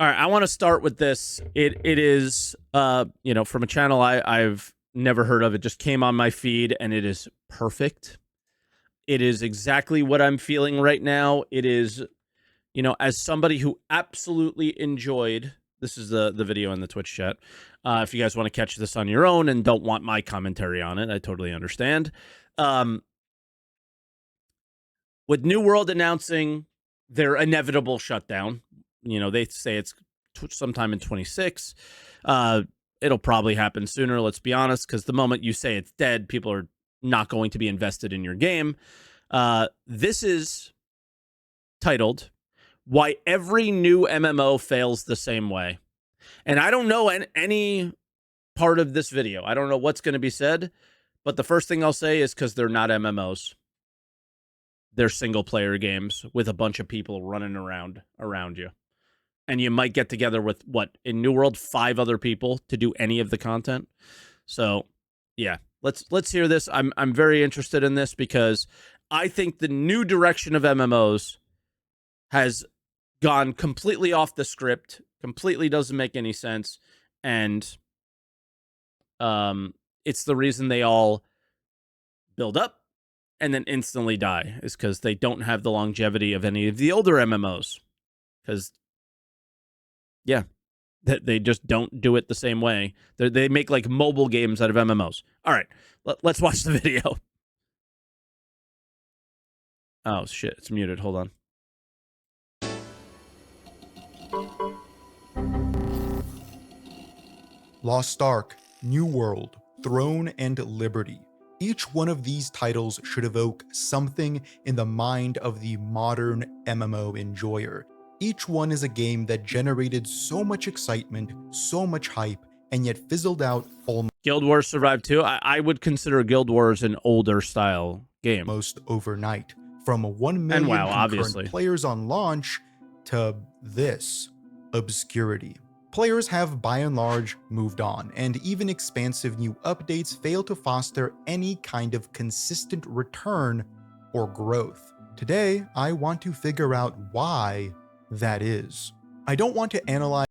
All right, I want to start with this. It is from a channel I've never heard of. It just came on my feed and it is perfect. It is exactly what I'm feeling right now. It is, as somebody who absolutely enjoyed, this is the video in the Twitch chat. If you guys want to catch this on your own and don't want my commentary on it, I totally understand. With New World announcing their inevitable shutdown, they say it's sometime in 26. It'll probably happen sooner, let's be honest, because the moment you say it's dead, people are not going to be invested in your game. This is titled, Why Every New MMO Fails the Same Way. And I don't know any part of this video. I don't know what's going to be said, but the first thing I'll say is because they're not MMOs. They're single-player games with a bunch of people running around you. And you might get together with, in New World, 5 other people to do any of the content. So, yeah, let's hear this. I'm very interested in this because I think the new direction of MMOs has gone completely off the script, completely doesn't make any sense, and it's the reason they all build up and then instantly die, is because they don't have the longevity of any of the older MMOs. Because, yeah, they just don't do it the same way. They make, like, mobile games out of MMOs. All right, let's watch the video. Oh, shit, it's muted. Hold on. Lost Ark, New World, Throne, and Liberty. Each one of these titles should evoke something in the mind of the modern MMO enjoyer. Each one is a game that generated so much excitement, so much hype, and yet fizzled out Guild Wars survived too. I would consider Guild Wars an older style game. Almost overnight. From 1 million concurrent players on launch to this, obscurity. Players have by and large moved on, and even expansive new updates fail to foster any kind of consistent return or growth. Today, I want to figure out why that is. I don't want to analyze.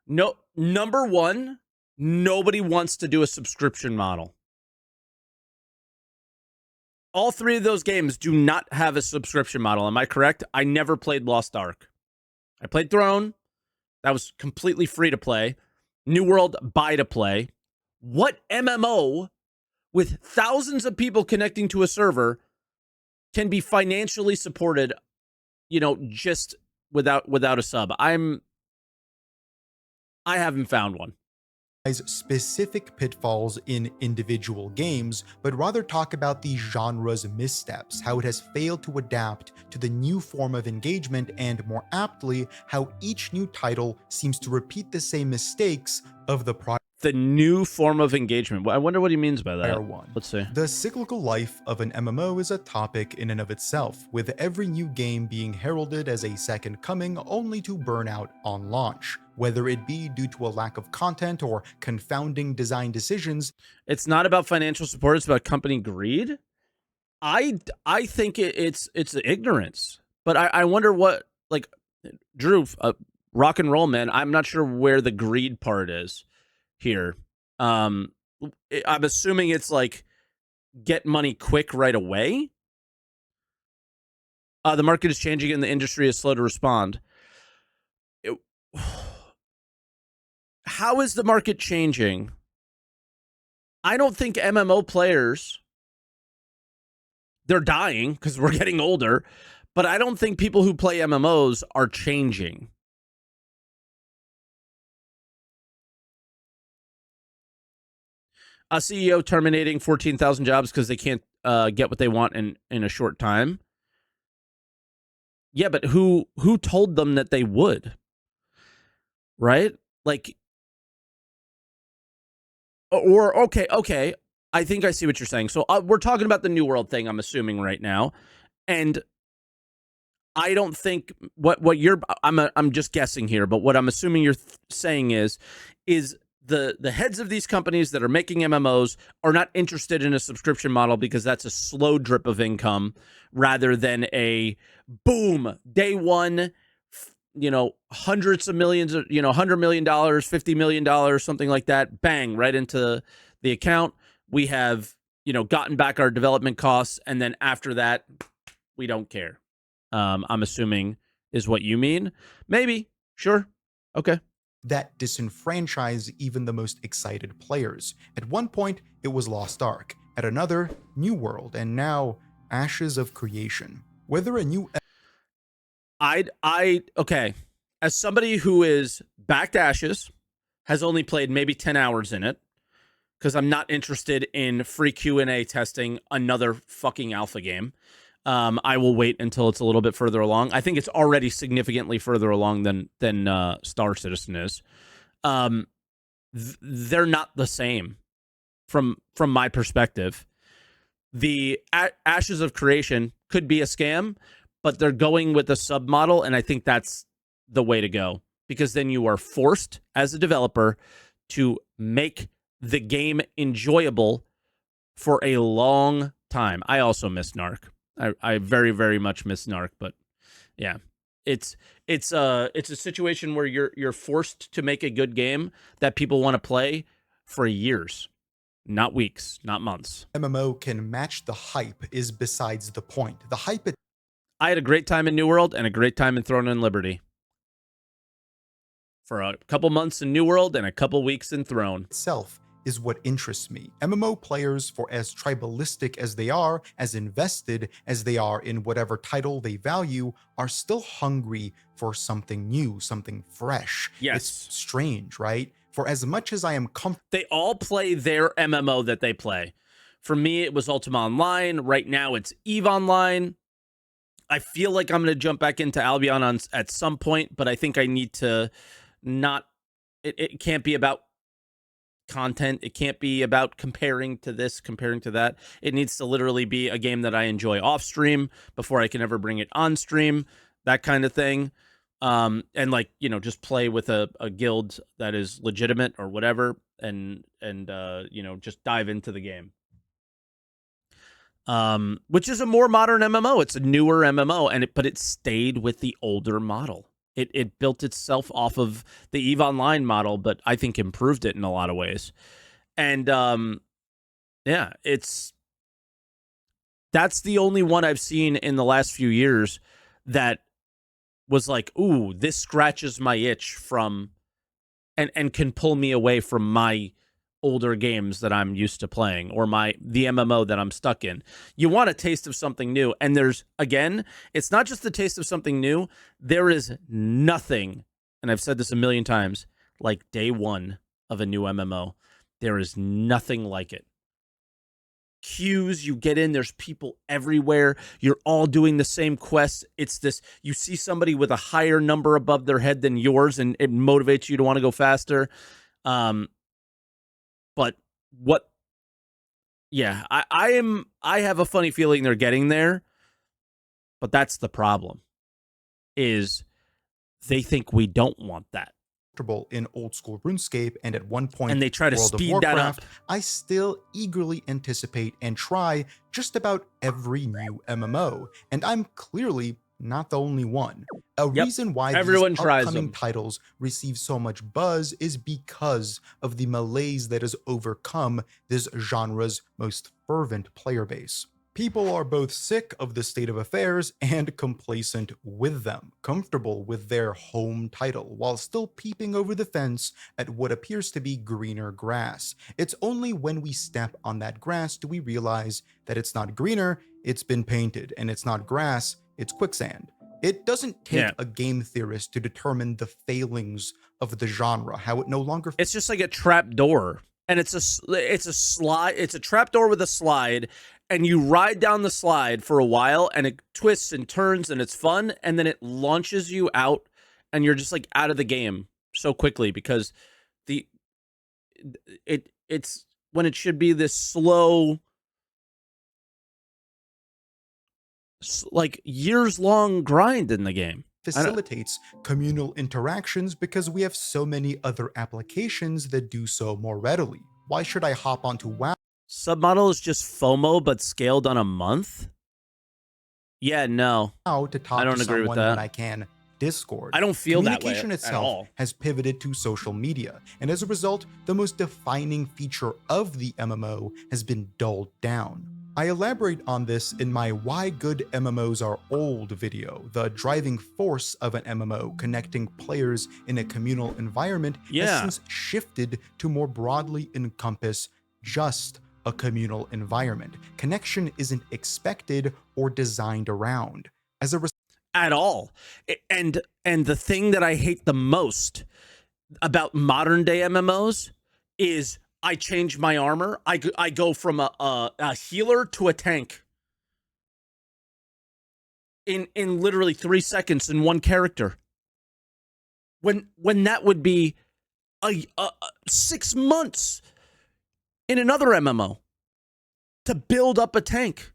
No, number one, nobody wants to do a subscription model. All 3 of those games do not have a subscription model. Am I correct? I never played Lost Ark. I played Throne. That was completely free to play. New World, buy to play. What MMO with thousands of people connecting to a server can be financially supported, just without a sub? I haven't found one. Specific pitfalls in individual games, but rather talk about the genre's missteps, how it has failed to adapt to the new form of engagement, and more aptly, how each new title seems to repeat the same mistakes of the prior. The new form of engagement. I wonder what he means by that. Let's see. The cyclical life of an MMO is a topic in and of itself, with every new game being heralded as a second coming only to burn out on launch. Whether it be due to a lack of content or confounding design decisions. It's not about financial support, it's about company greed. I think it's ignorance. But I wonder what, like, Drew, rock and roll, man, I'm not sure where the greed part is here. I'm assuming it's like get money quick right away. The market is changing and the industry is slow to respond. How is the market changing? I don't think MMO players, they're dying because we're getting older, but I don't think people who play MMOs are changing. A CEO terminating 14,000 jobs because they can't get what they want in a short time. Yeah, but who told them that they would? Right? Like, or okay. I think I see what you're saying. So we're talking about the New World thing, I'm assuming right now. And I don't think what you're, I'm just guessing here, but what I'm assuming you're saying is the heads of these companies that are making MMOs are not interested in a subscription model because that's a slow drip of income rather than a boom, day one, you know, hundreds of millions of, you know, $100 million, $50 million, something like that, bang, right into the account. We have, you know, gotten back our development costs. And then after that, we don't care. I'm assuming is what you mean. Maybe. Sure. Okay. That disenfranchise even the most excited players. At one point, it was Lost Ark. At another, New World. And now, Ashes of Creation. Whether a new... okay. As somebody who is back to Ashes, has only played maybe 10 hours in it, because I'm not interested in free Q&A testing another fucking alpha game. I will wait until it's a little bit further along. I think it's already significantly further along than Star Citizen is. They're not the same from my perspective. The Ashes of Creation could be a scam, but they're going with a submodel, and I think that's the way to go, because then you are forced as a developer to make the game enjoyable for a long time. I also miss Narc. I very, very much miss Narc, but yeah, it's a situation where you're forced to make a good game that people want to play for years, not weeks, not months. MMO can match the hype is besides the point. The hype... I had a great time in New World and a great time in Throne and Liberty. For a couple months in New World and a couple weeks in Throne. Itself is what interests me. MMO players, for as tribalistic as they are, as invested as they are in whatever title they value, are still hungry for something new, something fresh. Yes. It's strange, right? For as much as I am comfortable... They all play their MMO that they play. For me, it was Ultima Online. Right now, it's EVE Online. I feel like I'm going to jump back into Albion at some point, but I think I need to not... It can't be about content. It can't be about comparing to this, comparing to that. It needs to literally be a game that I enjoy off stream before I can ever bring it on stream, that kind of thing. And like, you know, just play with a guild that is legitimate or whatever, and you know, just dive into the game. Which is a more modern MMO. It's a newer MMO, but it stayed with the older model. It built itself off of the EVE Online model, but I think improved it in a lot of ways. And yeah, that's the only one I've seen in the last few years that was like, ooh, this scratches my itch from and can pull me away from my older games that I'm used to playing, or the MMO that I'm stuck in. You want a taste of something new, and it's not just the taste of something new. There is nothing, and I've said this a million times, like day one of a new MMO. There is nothing like it. Queues, you get in, there's people everywhere. You're all doing the same quests. It's this, you see somebody with a higher number above their head than yours, and it motivates you to want to go faster. But what? Yeah, I have a funny feeling they're getting there, but that's the problem. Is they think we don't want that. In old school RuneScape, and at one point, and they try to World speed of Warcraft, that up. I still eagerly anticipate and try just about every new MMO, and I'm clearly not the only one. A reason why everyone these upcoming titles receive so much buzz is because of the malaise that has overcome this genre's most fervent player base. People are both sick of the state of affairs and complacent with them, comfortable with their home title, while still peeping over the fence at what appears to be greener grass. It's only when we step on that grass do we realize that it's not greener, it's been painted, and it's not grass, it's quicksand. It doesn't take a game theorist to determine the failings of the genre, how it no longer... It's just like a trap door, and it's a slide. It's a trap door with a slide, and you ride down the slide for a while, and it twists and turns, and it's fun, and then it launches you out, and you're just like out of the game so quickly, because it's when it should be this slow, like years-long grind in the game. Facilitates communal interactions because we have so many other applications that do so more readily. Why should I hop onto WoW? Submodel is just FOMO, but scaled on a month? Yeah, no. To talk I don't to agree with someone that. when I can Discord. I don't feel that way Communication at itself all. has pivoted to social media, and as a result, the most defining feature of the MMO has been dulled down. I elaborate on this in my Why Good MMOs Are Old video. The driving force of an MMO connecting players in a communal environment has since shifted to more broadly encompass just a communal environment. Connection isn't expected or designed around. As a at all. And the thing that I hate the most about modern day MMOs is I change my armor. I go from a healer to a tank in literally 3 seconds in one character. When that would be a 6 months in another MMO to build up a tank.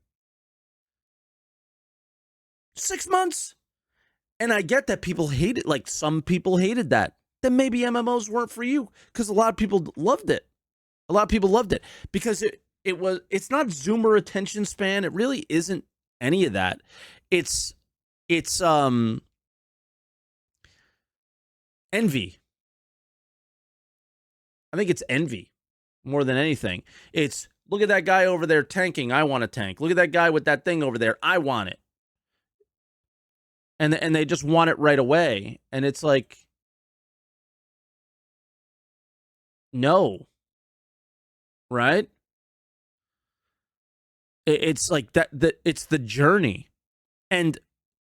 6 months. And I get that people hate it. Like some people hated that. Then maybe MMOs weren't for you, because a lot of people loved it. A lot of people loved it because it's not Zoomer attention span. It really isn't any of that. It's envy. I think it's envy more than anything. It's, look at that guy over there tanking. I want a tank. Look at that guy with that thing over there. I want it. And they just want it right away. And it's like, no. Right? It's like that it's the journey. And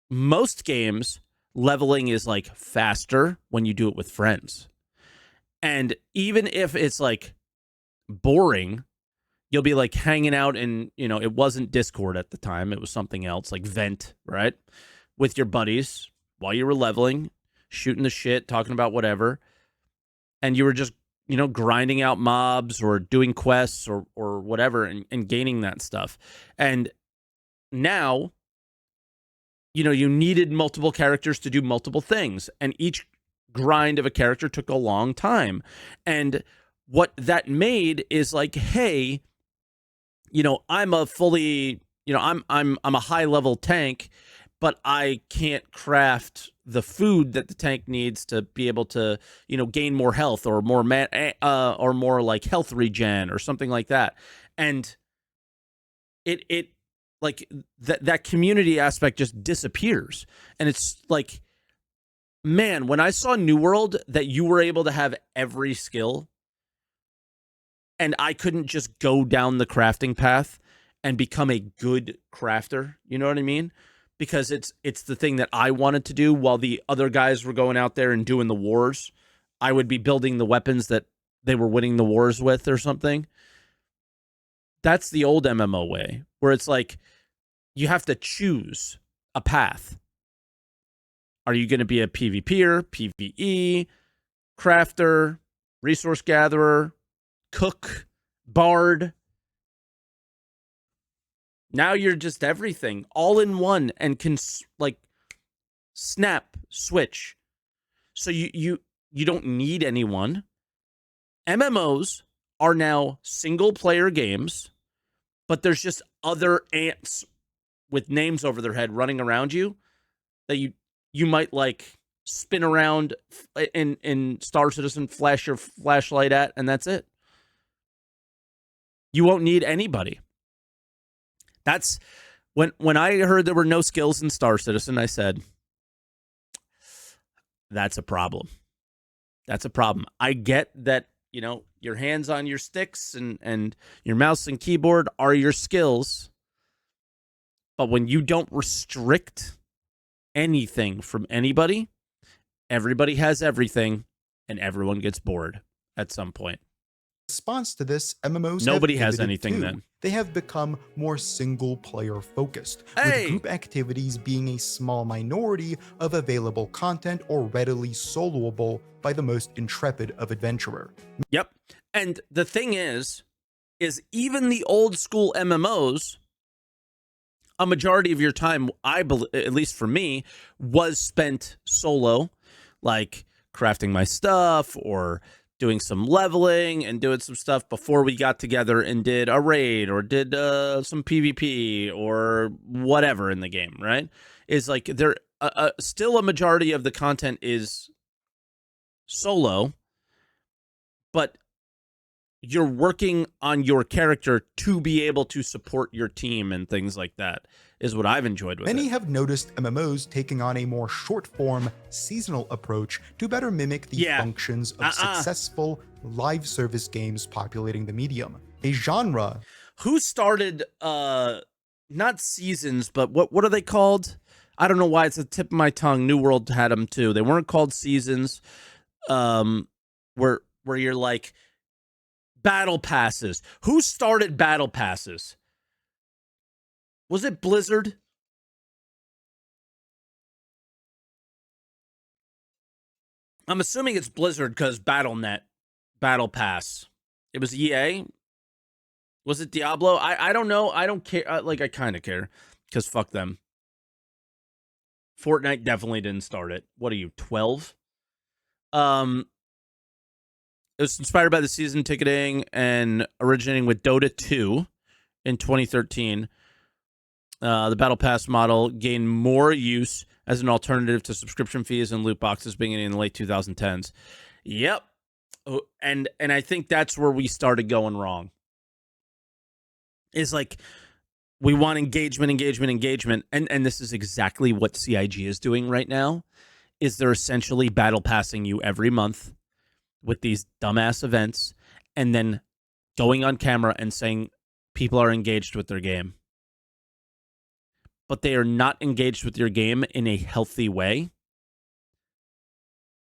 most games, leveling is like faster when you do it with friends. And even if it's like boring, you'll be like hanging out in, it wasn't Discord at the time. It was something else, like Vent, right? With your buddies while you were leveling, shooting the shit, talking about whatever. And you were just, grinding out mobs or doing quests or whatever and gaining that stuff. And now, you needed multiple characters to do multiple things. And each grind of a character took a long time. And what that made is like, hey, I'm a fully, I'm a high level tank, but I can't craft the food that the tank needs to be able to, gain more health or more or more like health regen or something like that. And it like that community aspect just disappears. And it's like, man, when I saw New World that you were able to have every skill and I couldn't just go down the crafting path and become a good crafter, you know what I mean? Because it's the thing that I wanted to do while the other guys were going out there and doing the wars. I would be building the weapons that they were winning the wars with or something. That's the old MMO way, where it's like you have to choose a path. Are you going to be a PvPer, PvE, crafter, resource gatherer, cook, bard? Now you're just everything, all in one, and can like snap, switch. So you don't need anyone. MMOs are now single player games, but there's just other ants with names over their head running around you that you might like spin around in Star Citizen, flash your flashlight at, and that's it. You won't need anybody. That's when I heard there were no skills in Star Citizen, I said, that's a problem. That's a problem. I get that, your hands on your sticks and your mouse and keyboard are your skills. But when you don't restrict anything from anybody, everybody has everything and everyone gets bored at some point. Response to this, MMOs nobody has anything too. then. They have become more single-player focused, hey! with group activities being a small minority of available content or readily soloable by the most intrepid of adventurer. Yep. And the thing is even the old school MMOs, a majority of your time, I believe, at least for me, was spent solo, like crafting my stuff or doing some leveling and doing some stuff before we got together and did a raid or did some PvP or whatever in the game, right? Is like still a majority of the content is solo, but you're working on your character to be able to support your team and things like that is what I've enjoyed with Many it. have noticed MMOs taking on a more short-form, seasonal approach to better mimic the functions of successful live service games populating the medium. A genre. Who started, not seasons, but what are they called? I don't know why it's the tip of my tongue. New World had them too. They weren't called seasons. Where you're like battle passes. Who started battle passes? Was it Blizzard? I'm assuming it's Blizzard because Battle.net, Battle Pass. It was EA. Was it Diablo? I don't know. I don't care. Like, I kind of care because fuck them. Fortnite definitely didn't start it. What are you, 12? It was inspired by the season ticketing and originating with Dota 2 in 2013. The Battle Pass model gained more use as an alternative to subscription fees and loot boxes beginning in the late 2010s. Yep. And I think that's where we started going wrong. Is like, we want engagement. And this is exactly what CIG is doing right now, is they're essentially battle passing you every month with these dumbass events and then going on camera and saying people are engaged with their game. But they are not engaged with your game in a healthy way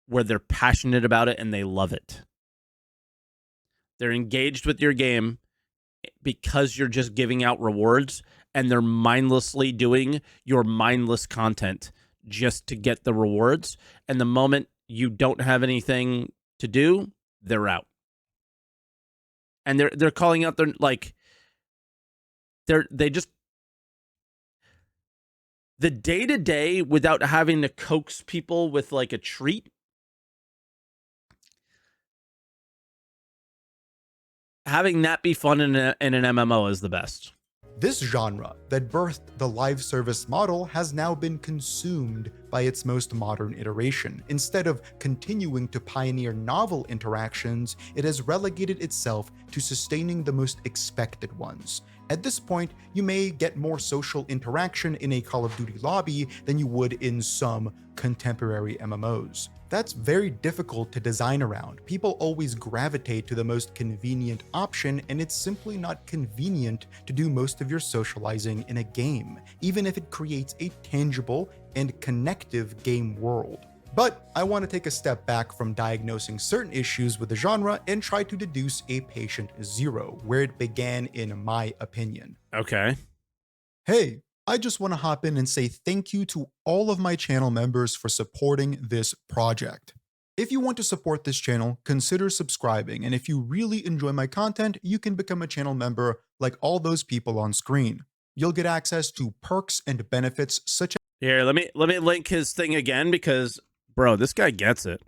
where they're passionate about it and they love it. They're engaged with your game because you're just giving out rewards, and they're mindlessly doing your mindless content just to get the rewards. And the moment you don't have anything to do, they're out. And they're calling out their, like, they just, the day-to-day without having to coax people with like a treat. Having that be fun in an MMO is the best. This genre that birthed the live service model has now been consumed by its most modern iteration. Instead of continuing to pioneer novel interactions, it has relegated itself to sustaining the most expected ones. At this point, you may get more social interaction in a Call of Duty lobby than you would in some contemporary MMOs. That's very difficult to design around. People always gravitate to the most convenient option, and it's simply not convenient to do most of your socializing in a game, even if it creates a tangible and connective game world. But I want to take a step back from diagnosing certain issues with the genre and try to deduce a patient zero, where it began in my opinion. Okay. Hey, I just want to hop in and say thank you to all of my channel members for supporting this project. If you want to support this channel, consider subscribing, and if you really enjoy my content, you can become a channel member like all those people on screen. You'll get access to perks and benefits such as— Here, let me link his thing again, because bro, this guy gets it.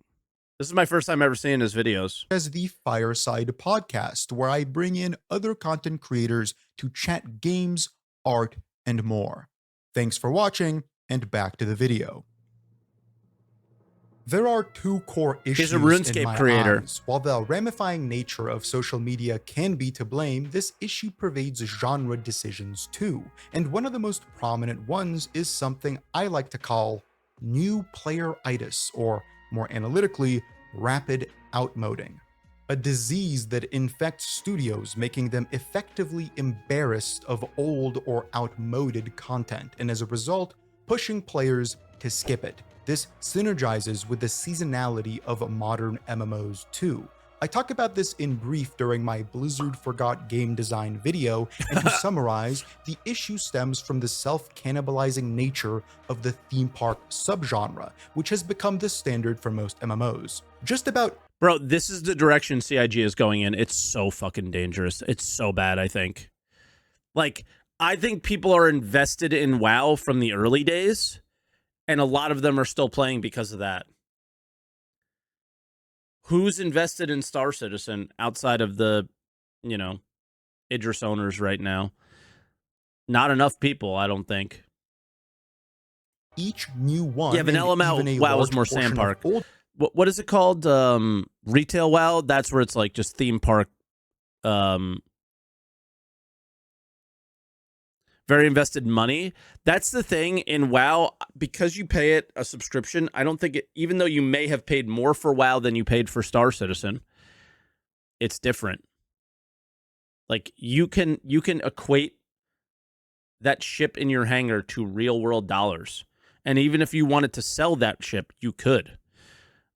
This is my first time ever seeing his videos. As the Fireside Podcast, where I bring in other content creators to chat games, art, and more. Thanks for watching, and back to the video. There are two core issues. He's a RuneScape in my creator. eyes. While the ramifying nature of social media can be to blame, this issue pervades genre decisions too. And one of the most prominent ones is something I like to call new player-itis, or more analytically, rapid outmoding. A disease that infects studios, making them effectively embarrassed of old or outmoded content, and as a result, pushing players to skip it. This synergizes with the seasonality of modern MMOs too. I talk about this in brief during my Blizzard Forgot game design video, and to summarize, the issue stems from the self-cannibalizing nature of the theme park subgenre, which has become the standard for most MMOs. Just about— Bro, this is the direction CIG is going in. It's so fucking dangerous. It's so bad, I think. Like, I think people are invested in WoW from the early days, and a lot of them are still playing because of that. Who's invested in Star Citizen outside of the, you know, Idris owners right now? Not enough people, I don't think. Each new one, yeah, vanilla WoW is more Sand Park. What is it called? Retail WoW. That's where it's like just theme park. Very invested money. That's the thing in WoW, because you pay it a subscription. I don't think it, even though you may have paid more for WoW than you paid for Star Citizen, it's different. Like you can equate that ship in your hangar to real world dollars. And even if you wanted to sell that ship, you could.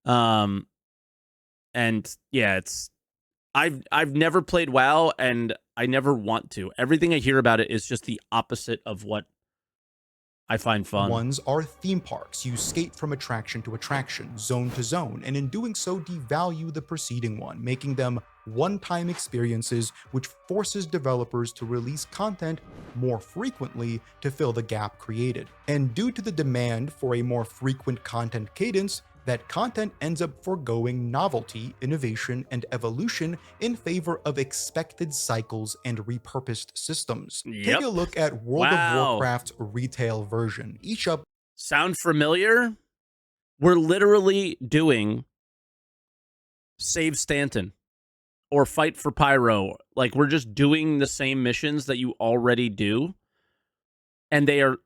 And yeah, it's I've never played WoW, and I never want to. Everything I hear about it is just the opposite of what I find fun. Ones are theme parks. You skate from attraction to attraction, zone to zone, and in doing so devalue the preceding one, making them one-time experiences, which forces developers to release content more frequently to fill the gap created. And due to the demand for a more frequent content cadence, that content ends up foregoing novelty, innovation, and evolution in favor of expected cycles and repurposed systems. Take a look at World of Warcraft's retail version. Sound familiar? We're literally doing Save Stanton or Fight for Pyro. Like, we're just doing the same missions that you already do, and they are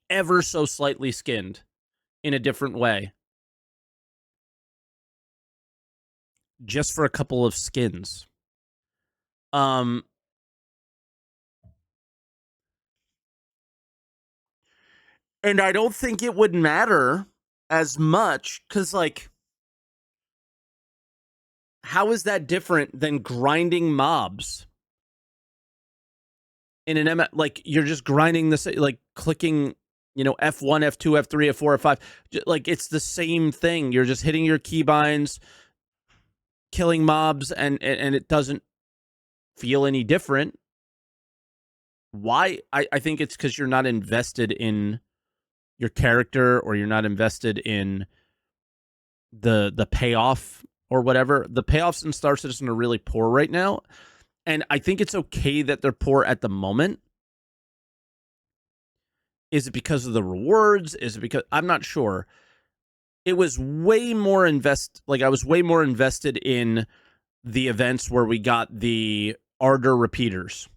ever so slightly skinned in a different way. Just for a couple of skins. And I don't think it would matter as much, because, like, how is that different than grinding mobs in an like, you're just grinding this, like clicking, you know, F1, F2, F3, F4, F5. Like, it's the same thing. You're just hitting your keybinds, killing mobs, and it doesn't feel any different. Why? I think it's because you're not invested in your character, or you're not invested in the payoff or whatever. The payoffs in Star Citizen are really poor right now, and I think it's okay that they're poor at the moment. Is it because of the rewards? Is it because, I'm not sure. It was way more I was way more invested in the events where we got the Ardor repeaters.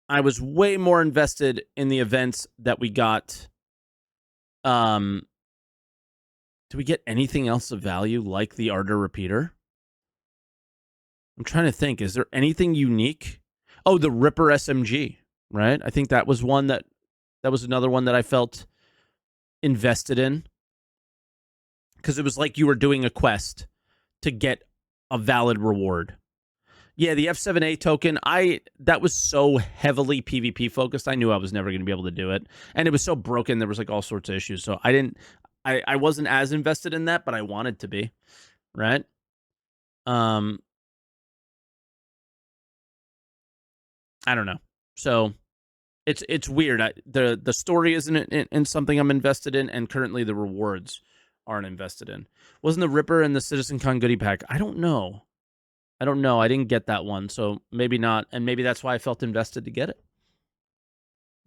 I was way more invested in the events that we got. Do we get anything else of value like the Ardor repeater? I'm trying to think. Is there anything unique? Oh, the Ripper SMG, right? I think that was one that was another one that I felt invested in, because it was like you were doing a quest to get a valid reward. Yeah, the F7A token, that was so heavily PvP focused, I knew I was never going to be able to do it. And it was so broken, there was like all sorts of issues. So I wasn't as invested in that, but I wanted to be, right? I don't know. So it's weird. The story isn't in something I'm invested in, and currently the rewards aren't invested in. Wasn't the Ripper in the CitizenCon goodie pack? I don't know. I didn't get that one, so maybe not, and maybe that's why I felt invested to get it.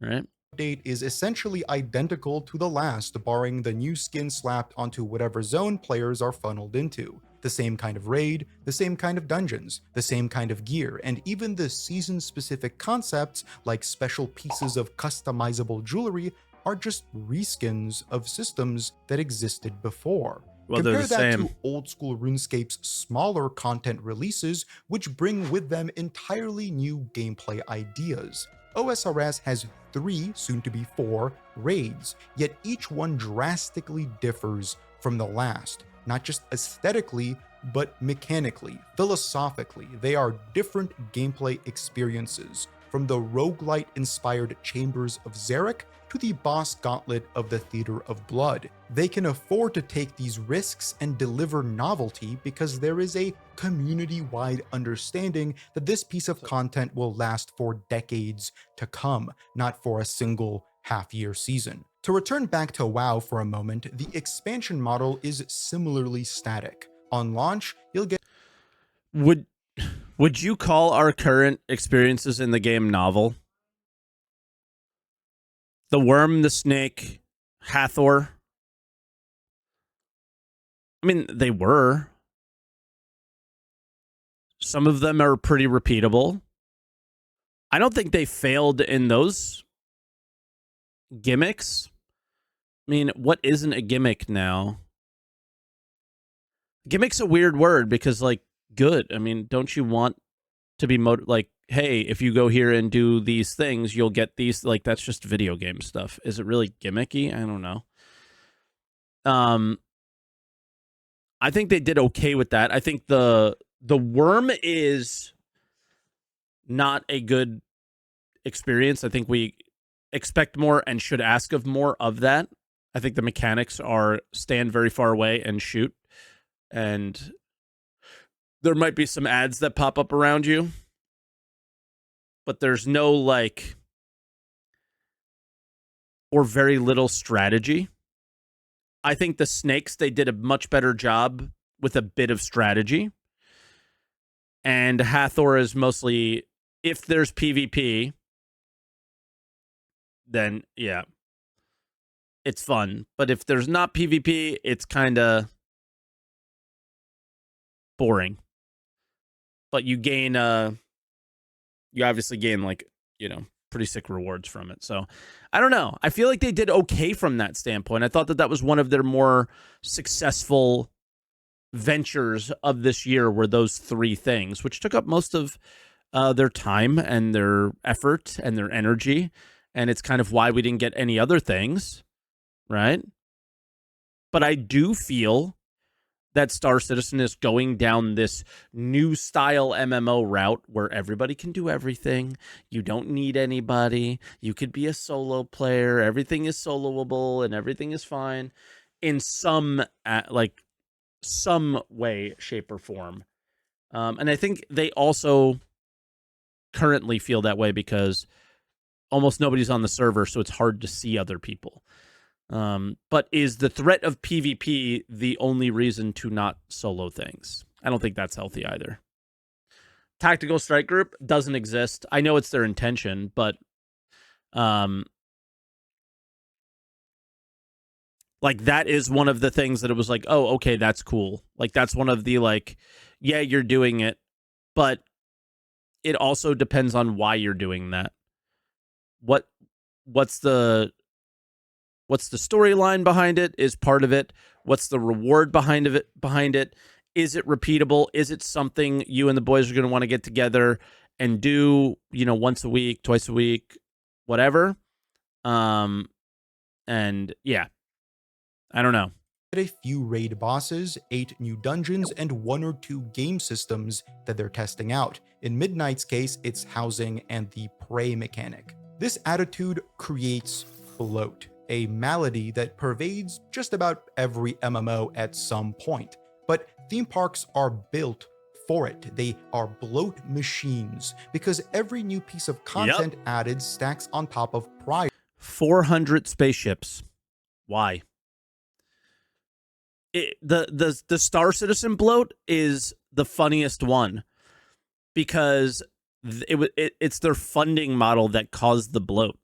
Right? Update is essentially identical to the last, barring the new skin slapped onto whatever zone players are funneled into. The same kind of raid, the same kind of dungeons, the same kind of gear, and even the season-specific concepts like special pieces of customizable jewelry are just reskins of systems that existed before. Well, compare that to old school RuneScape's smaller content releases, which bring with them entirely new gameplay ideas. OSRS has 3, soon to be 4, raids, yet each one drastically differs from the last, not just aesthetically, but mechanically, philosophically. They are different gameplay experiences, from the roguelite-inspired Chambers of Xeric to the boss gauntlet of the Theater of Blood. They can afford to take these risks and deliver novelty because there is a community-wide understanding that this piece of content will last for decades to come, not for a single half-year season. To return back to WoW for a moment, the expansion model is similarly static. On launch, you'll get... Would you call our current experiences in the game novel? The worm, the snake, Hathor. I mean, they were. Some of them are pretty repeatable. I don't think they failed in those gimmicks. I mean, what isn't a gimmick now? Gimmick's a weird word because, like, good. I mean, don't you want to be like, hey, if you go here and do these things, you'll get these. Like, that's just video game stuff. Is it really gimmicky? I don't know. I think they did okay with that. I think the worm is not a good experience. I think we expect more and should ask of more of that. I think the mechanics are stand very far away and shoot. And there might be some ads that pop up around you, but there's no, like, or very little strategy. I think the snakes, they did a much better job with a bit of strategy. And Hathor is mostly, if there's PvP, then yeah, it's fun. But if there's not PvP, it's kind of boring. But you gain, you obviously gain, like, you know, pretty sick rewards from it. So I don't know. I feel like they did okay from that standpoint. I thought that that was one of their more successful ventures of this year, were those three things, which took up most of their time and their effort and their energy. And it's kind of why we didn't get any other things, right? But I do feel that Star Citizen is going down this new style MMO route where everybody can do everything. You don't need anybody. You could be a solo player. Everything is soloable and everything is fine in some some way, shape, or form. And I think they also currently feel that way because almost nobody's on the server, so it's hard to see other people. But is the threat of PvP the only reason to not solo things? I don't think that's healthy either. Tactical Strike Group doesn't exist. I know it's their intention, but like, that is one of the things that it was like, oh, okay, that's cool. Like, that's one of the, like, yeah, you're doing it, but it also depends on why you're doing that. What's the storyline behind it is part of it. What's the reward behind it? Is it repeatable? Is it something you and the boys are going to want to get together and do, you know, once a week, twice a week, whatever? And yeah, I don't know. A few raid bosses, 8 new dungeons, and 1 or 2 game systems that they're testing out. In Midnight's case, it's housing and the prey mechanic. This attitude creates bloat, a malady that pervades just about every MMO at some point. But theme parks are built for it. They are bloat machines because every new piece of content added stacks on top of prior. 400 spaceships. Why? The Star Citizen bloat is the funniest one because it's their funding model that caused the bloat.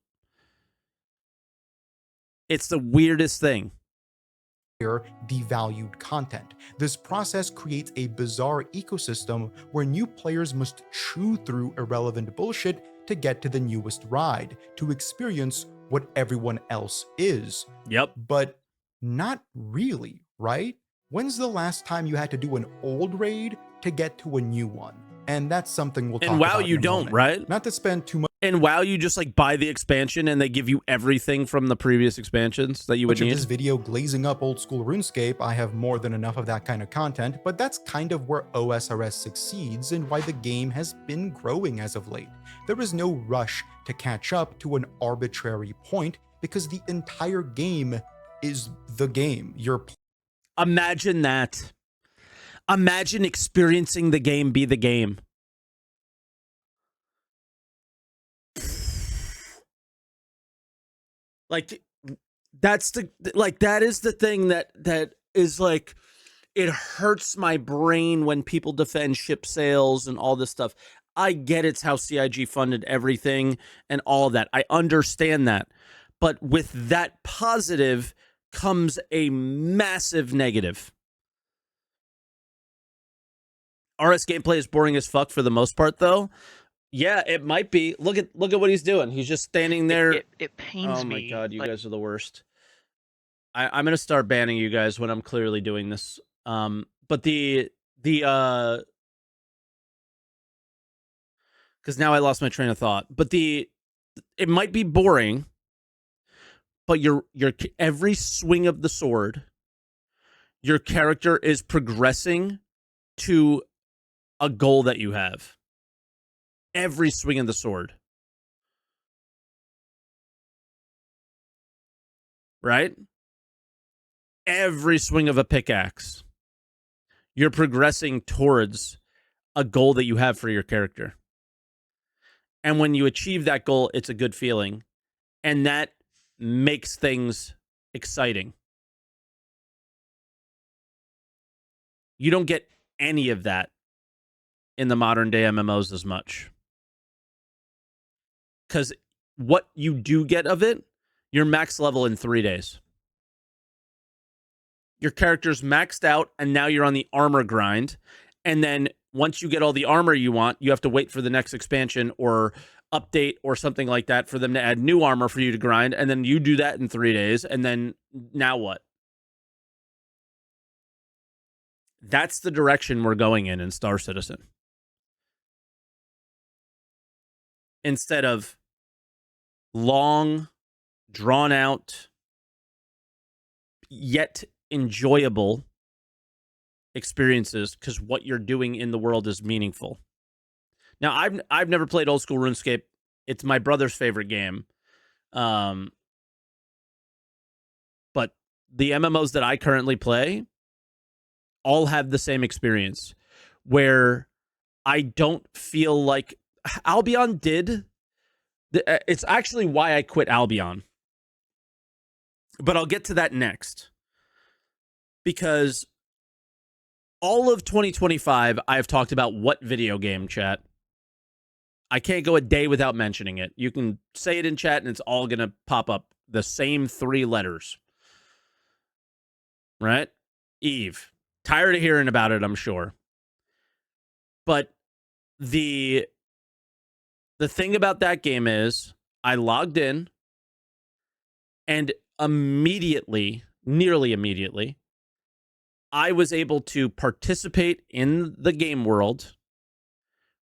It's the weirdest thing. Devalued content. This process creates a bizarre ecosystem where new players must chew through irrelevant bullshit to get to the newest ride, to experience what everyone else is. Yep. But not really, right? When's the last time you had to do an old raid to get to a new one? And that's something we'll talk about. And WoW, you don't, right? Not to spend too much. And WoW, you just, like, buy the expansion and they give you everything from the previous expansions that you would need. This video glazing up old school RuneScape, I have more than enough of that kind of content, but that's kind of where OSRS succeeds and why the game has been growing as of late. There is no rush to catch up to an arbitrary point because the entire game is the game. Imagine that. Imagine experiencing the game be the game. Like, that's that is the thing that is, like, it hurts my brain when people defend ship sales and all this stuff. I get it's how CIG funded everything and all of that. I understand that. But with that positive comes a massive negative. RS gameplay is boring as fuck for the most part, though. Yeah, it might be. Look at what he's doing. He's just standing there. It pains me. Oh my god, you guys are the worst. I'm gonna start banning you guys when I'm clearly doing this. But the because now I lost my train of thought. But it might be boring, but your every swing of the sword, your character is progressing to a goal that you have. Every swing of the sword. Right? Every swing of a pickaxe. You're progressing towards a goal that you have for your character. And when you achieve that goal, it's a good feeling. And that makes things exciting. You don't get any of that in the modern day MMOs as much. Because what you do get of it, you're max level in 3 days. Your character's maxed out, and now you're on the armor grind. And then once you get all the armor you want, you have to wait for the next expansion or update or something like that for them to add new armor for you to grind. And then you do that in 3 days. And then now what? That's the direction we're going in Star Citizen. Instead of long, drawn out, yet enjoyable experiences, because what you're doing in the world is meaningful. Now, I've never played old school RuneScape. It's my brother's favorite game. But the MMOs that I currently play all have the same experience, where I don't feel like Albion did. It's actually why I quit Albion. But I'll get to that next. Because all of 2025, I've talked about what video game, chat. I can't go a day without mentioning it. You can say it in chat and it's all going to pop up. The same 3 letters. Right? Eve. Tired of hearing about it, I'm sure. But the thing about that game is I logged in and immediately, nearly immediately, I was able to participate in the game world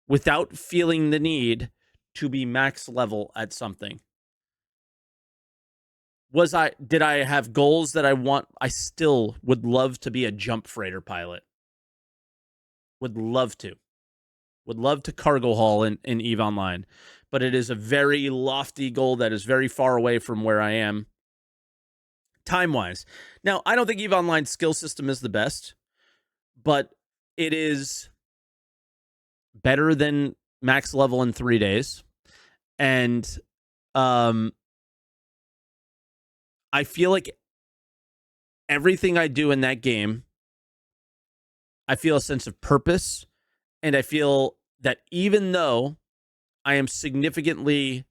without feeling the need to be max level at something. Did I have goals that I want? I still would love to be a jump freighter pilot. Would love to cargo haul in EVE Online. But it is a very lofty goal that is very far away from where I am time-wise. Now, I don't think EVE Online's skill system is the best, but it is better than max level in 3 days. And I feel like everything I do in that game, I feel a sense of purpose, and I feel that even though I am significantly,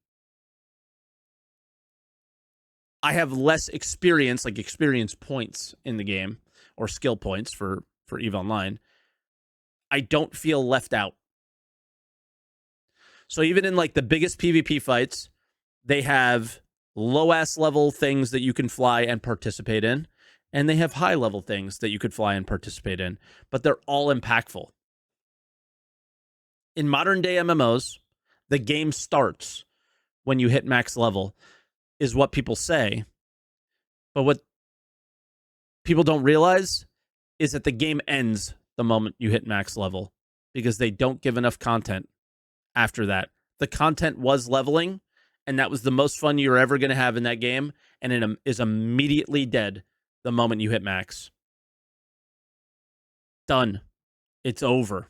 I have less experience, like experience points in the game, or skill points for EVE Online, I don't feel left out. So even in like the biggest PvP fights, they have low-ass level things that you can fly and participate in, and they have high-level things that you could fly and participate in, but they're all impactful. In modern-day MMOs, the game starts when you hit max level, is what people say. But what people don't realize is that the game ends the moment you hit max level, because they don't give enough content after that. The content was leveling, and that was the most fun you're ever going to have in that game, and it is immediately dead the moment you hit max. Done. It's over.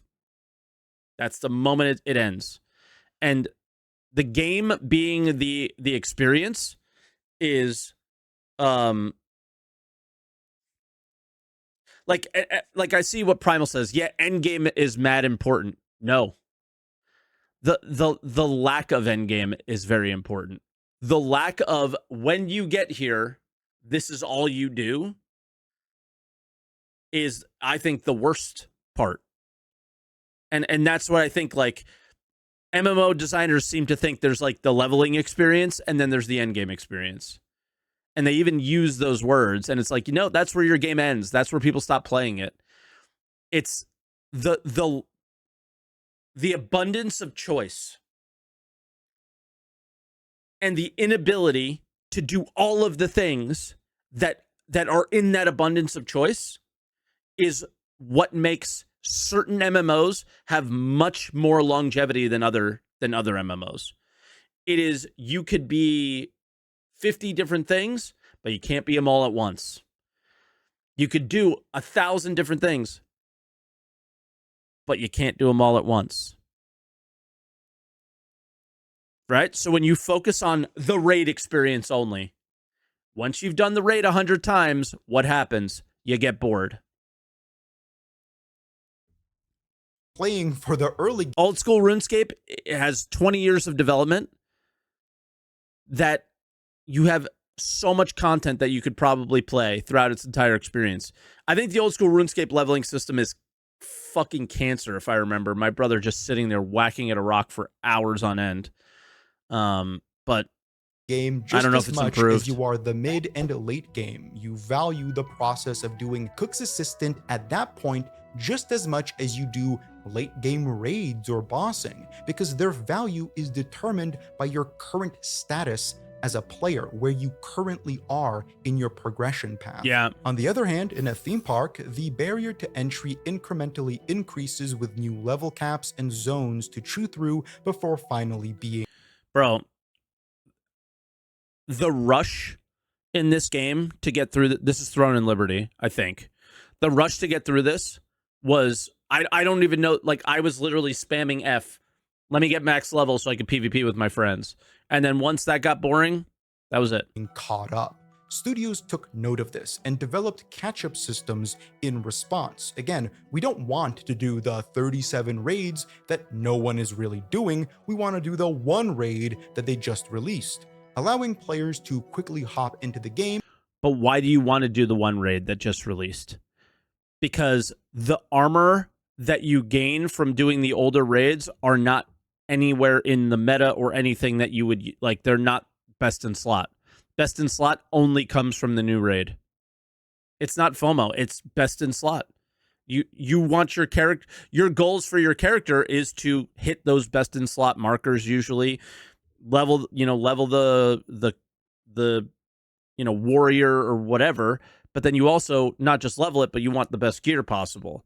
That's the moment it ends. And the game being the experience is like I see what Primal says. Yeah, endgame is mad important. No. The lack of endgame is very important. the lack of when you get here, this is all you do is, I think, the worst part. And that's what I think, like, MMO designers seem to think there's like the leveling experience and then there's the end game experience. And they even use those words, and it's like, that's where your game ends. That's where people stop playing it. It's the abundance of choice and the inability to do all of the things that are in that abundance of choice is what makes certain MMOs have much more longevity than other MMOs. It is, you could be 50 different things, but you can't be them all at once. You could do 1,000 different things, but you can't do them all at once. Right? So when you focus on the raid experience only, once you've done the raid 100 times, what happens? You get bored. Playing for the early old school RuneScape, it has 20 years of development, that you have so much content that you could probably play throughout its entire experience. I think the old school RuneScape leveling system is fucking cancer, if I remember. My brother just sitting there whacking at a rock for hours on end. But game, just I don't know if it's much improved. As you are the mid and late game, you value the process of doing Cook's Assistant at that point just as much as you do late game raids or bossing, because their value is determined by your current status as a player, where you currently are in your progression path. Yeah. On the other hand, in a theme park, the barrier to entry incrementally increases with new level caps and zones to chew through before finally being... Bro, the rush in this game to get through this is Throne and Liberty, I think. The rush to get through this was, I don't even know, like, I was literally spamming F. Let me get max level so I could PvP with my friends. And then once that got boring, that was it. Caught up. Studios took note of this and developed catch-up systems in response. Again, we don't want to do the 37 raids that no one is really doing. We want to do the one raid that they just released, allowing players to quickly hop into the game. But why do you want to do the one raid that just released? Because the armor that you gain from doing the older raids are not anywhere in the meta or anything that you would like. They're not best in slot. Best in slot only comes from the new raid. It's not FOMO. It's best in slot. You want your character, your goals for your character is to hit those best in slot markers, usually level the warrior or whatever. But then you also not just level it, but you want the best gear possible.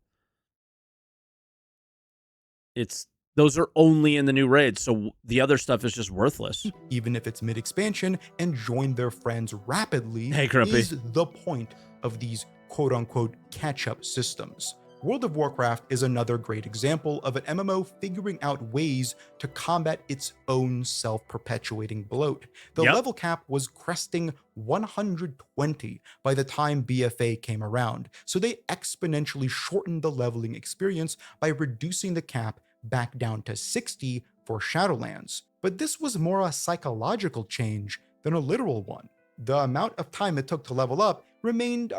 Those are only in the new raids, so the other stuff is just worthless. Even if it's mid-expansion, and join their friends rapidly, hey, is the point of these quote-unquote catch-up systems. World of Warcraft is another great example of an MMO figuring out ways to combat its own self-perpetuating bloat. The level cap was cresting 120 by the time BFA came around, so they exponentially shortened the leveling experience by reducing the cap back down to 60 for Shadowlands. But this was more a psychological change than a literal one. The amount of time it took to level up remained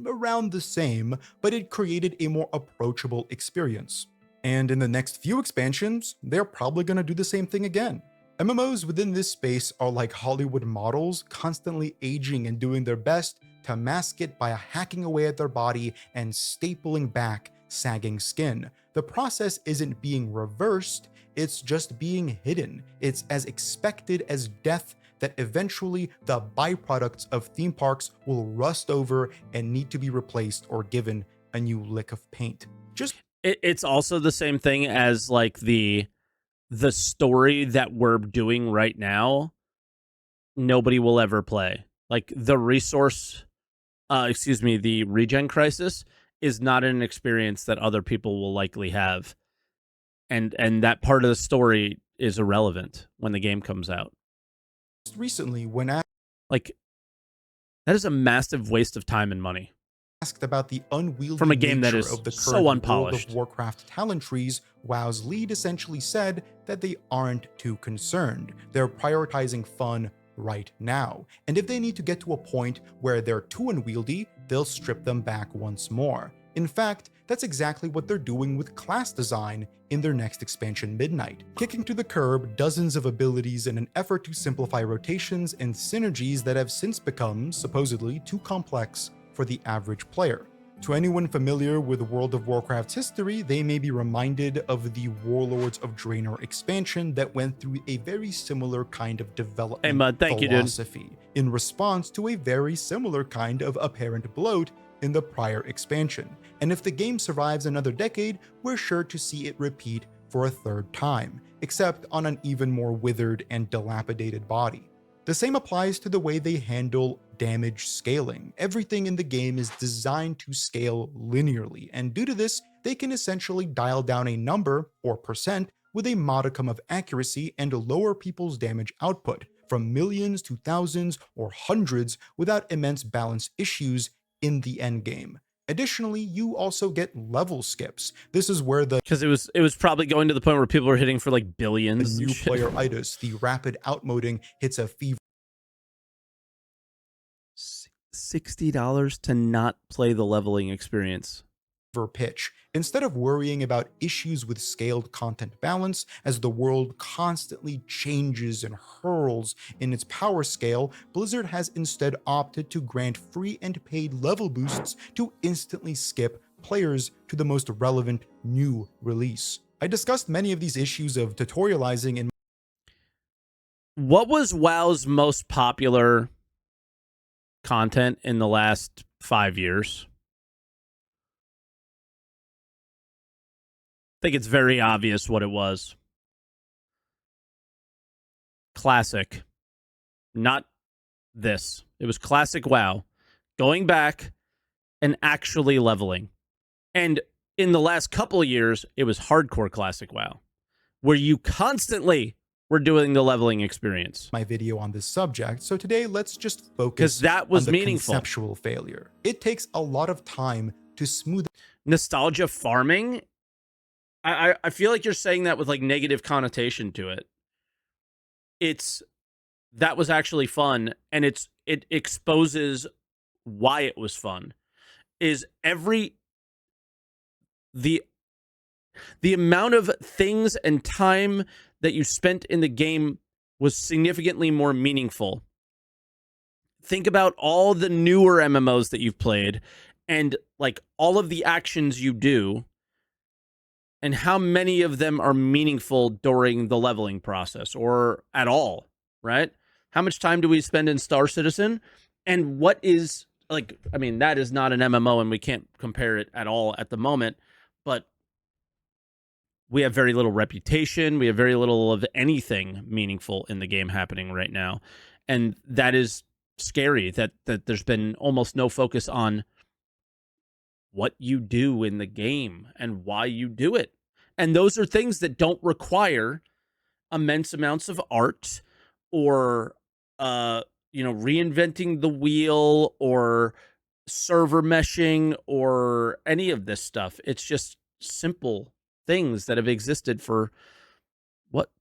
around the same, but it created a more approachable experience. And in the next few expansions, they're probably going to do the same thing again. MMOs within this space are like Hollywood models, constantly aging and doing their best to mask it by hacking away at their body and stapling back sagging skin. The process isn't being reversed, it's just being hidden. It's as expected as death that eventually the byproducts of theme parks will rust over and need to be replaced or given a new lick of paint. It's also the same thing as like the story that we're doing right now, nobody will ever play. Like the the regen crisis is not an experience that other people will likely have. And that part of the story is irrelevant when the game comes out. Recently, when that is a massive waste of time and money. Asked about the unwieldy from a game that is of the so unpolished World of Warcraft talent trees, WoW's lead essentially said that they aren't too concerned. They're prioritizing fun right now. And if they need to get to a point where they're too unwieldy, they'll strip them back once more. In fact, that's exactly what they're doing with class design in their next expansion, Midnight, kicking to the curb dozens of abilities in an effort to simplify rotations and synergies that have since become, supposedly, too complex for the average player. To anyone familiar with World of Warcraft's history, they may be reminded of the Warlords of Draenor expansion that went through a very similar kind of development philosophy in response to a very similar kind of apparent bloat in the prior expansion. And if the game survives another decade, we're sure to see it repeat for a third time, except on an even more withered and dilapidated body. The same applies to the way they handle damage scaling. Everything in the game is designed to scale linearly, and due to this, they can essentially dial down a number, or percent, with a modicum of accuracy and lower people's damage output, from millions to thousands or hundreds without immense balance issues in the endgame. Additionally, you also get level skips. This is where because it was probably going to the point where people were hitting for like billions. The new player-itis, the rapid outmoding, hits a fever. $60 to not play the leveling experience. Pitch. Instead of worrying about issues with scaled content balance as the world constantly changes and hurls in its power scale, Blizzard has instead opted to grant free and paid level boosts to instantly skip players to the most relevant new release. I discussed many of these issues of tutorializing in. What was WoW's most popular content in the last 5 years? I think it's very obvious what it was. Classic. Not this. It was classic WoW. Going back and actually leveling. And in the last couple of years, it was hardcore classic WoW, where you constantly were doing the leveling experience. My video on this subject, so today let's just focus that was on the meaningful. Conceptual failure. It takes a lot of time to smooth. Nostalgia farming? I feel like you're saying that with like negative connotation to it. That was actually fun, and it exposes why it was fun. Is the amount of things and time that you spent in the game was significantly more meaningful. Think about all the newer MMOs that you've played and like all of the actions you do and how many of them are meaningful during the leveling process or at all, right? How much time do we spend in Star Citizen? And what is, like, I mean, that is not an MMO and we can't compare it at all at the moment, but we have very little reputation. We have very little of anything meaningful in the game happening right now. And that is scary that there's been almost no focus on what you do in the game and why you do it. And those are things that don't require immense amounts of art or, reinventing the wheel or server meshing or any of this stuff. It's just simple things that have existed for,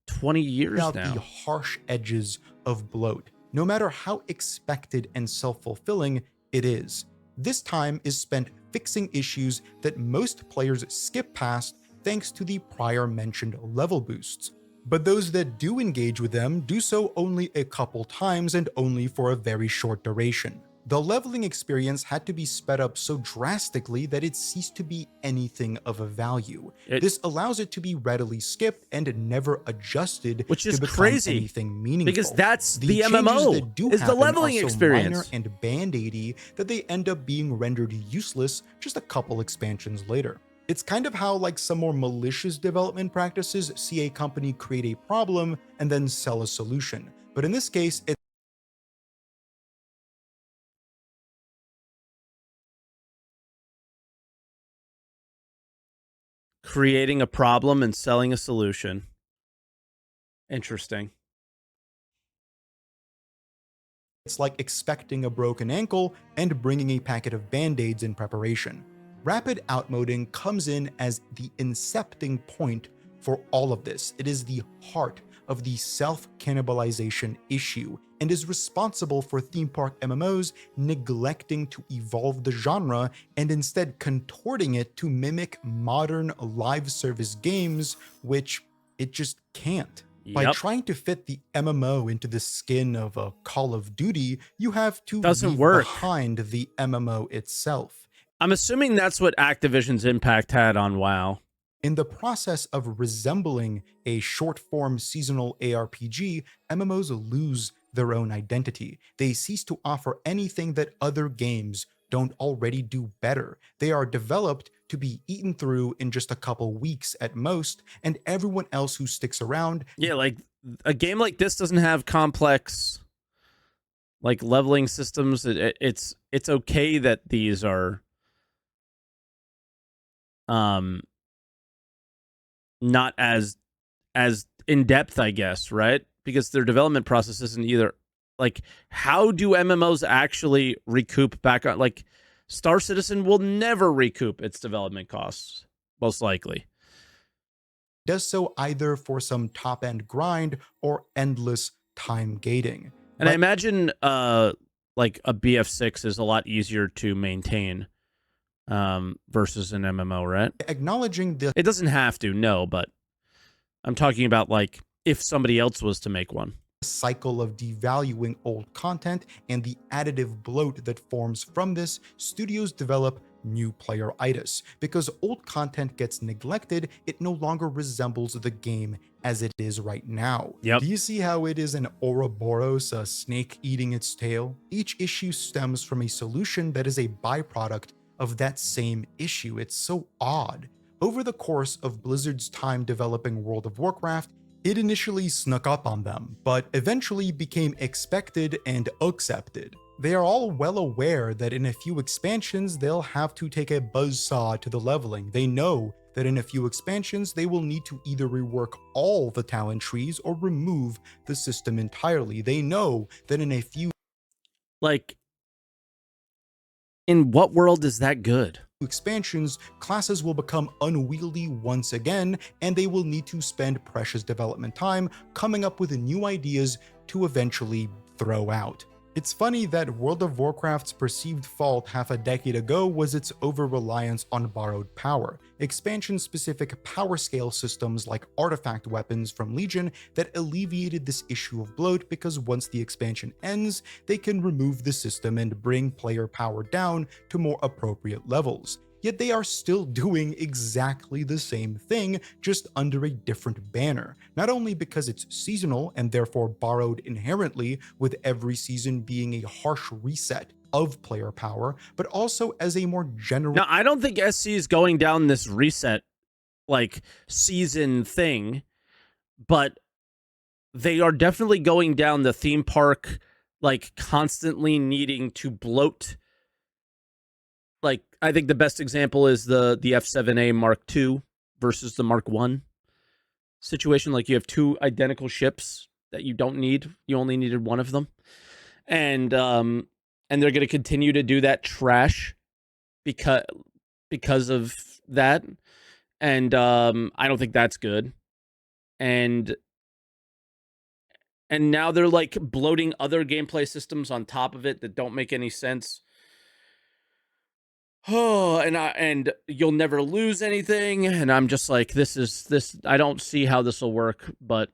20 years now. The harsh edges of bloat, no matter how expected and self-fulfilling it is. This time is spent fixing issues that most players skip past thanks to the prior mentioned level boosts. But those that do engage with them do so only a couple times and only for a very short duration. The leveling experience had to be sped up so drastically that it ceased to be anything of a value. This allows it to be readily skipped and never adjusted, which is to become crazy, anything meaningful. Because that's the MMO, is the leveling experience. Minor and band-aidy that they end up being rendered useless just a couple expansions later. It's kind of how like some more malicious development practices see a company create a problem and then sell a solution. But in this case, it's creating a problem and selling a solution. Interesting. It's like expecting a broken ankle and bringing a packet of band-aids in preparation. Rapid outmoding comes in as the incepting point for all of this. It is the heart of the self-cannibalization issue and is responsible for theme park MMOs neglecting to evolve the genre and instead contorting it to mimic modern live service games, which it just can't. By trying to fit the MMO into the skin of a Call of Duty, you have to leave behind the MMO itself. I'm assuming that's what Activision's impact had on WoW. In the process of resembling a short-form seasonal ARPG, MMOs lose their own identity. They cease to offer anything that other games don't already do better. They are developed to be eaten through in just a couple weeks at most, and everyone else who sticks around... Yeah, like, a game like this doesn't have complex, like, leveling systems. It's okay that these are not as in depth, I guess, right? Because their development process isn't either. Like, how do MMOs actually recoup back on? Like, Star Citizen will never recoup its development costs, most likely. Does so either for some top-end grind or endless time gating. And I imagine like a BF6 is a lot easier to maintain versus an MMO, right? Acknowledging the... It doesn't have to, no, but I'm talking about, like, if somebody else was to make one. Cycle of devaluing old content and the additive bloat that forms from this, studios develop new player-itis. Because old content gets neglected, it no longer resembles the game as it is right now. Yep. Do you see how it is an Ouroboros, a snake eating its tail? Each issue stems from a solution that is a byproduct of that same issue. It's so odd. Over the course of Blizzard's time developing World of Warcraft, it initially snuck up on them, but eventually became expected and accepted. They are all well aware that in a few expansions, they'll have to take a buzzsaw to the leveling. They know that in a few expansions, they will need to either rework all the talent trees or remove the system entirely. They know that in a few... Like, in what world is that good? Expansions, classes will become unwieldy once again, and they will need to spend precious development time coming up with new ideas to eventually throw out. It's funny that World of Warcraft's perceived fault half a decade ago was its over-reliance on borrowed power, expansion-specific power scale systems like artifact weapons from Legion that alleviated this issue of bloat because once the expansion ends, they can remove the system and bring player power down to more appropriate levels. Yet they are still doing exactly the same thing, just under a different banner. Not only because it's seasonal and therefore borrowed inherently, with every season being a harsh reset of player power, but also as a more general... Now, I don't think SC is going down this reset, like, season thing, but they are definitely going down the theme park, like, constantly needing to bloat. Like, I think the best example is the F7A Mark II versus the Mark I situation. Like, you have two identical ships that you don't need. You only needed one of them. And they're going to continue to do that trash because of that. And I don't think that's good. And now they're, like, bloating other gameplay systems on top of it that don't make any sense. Oh, and you'll never lose anything, and I'm just like, this I don't see how this will work, but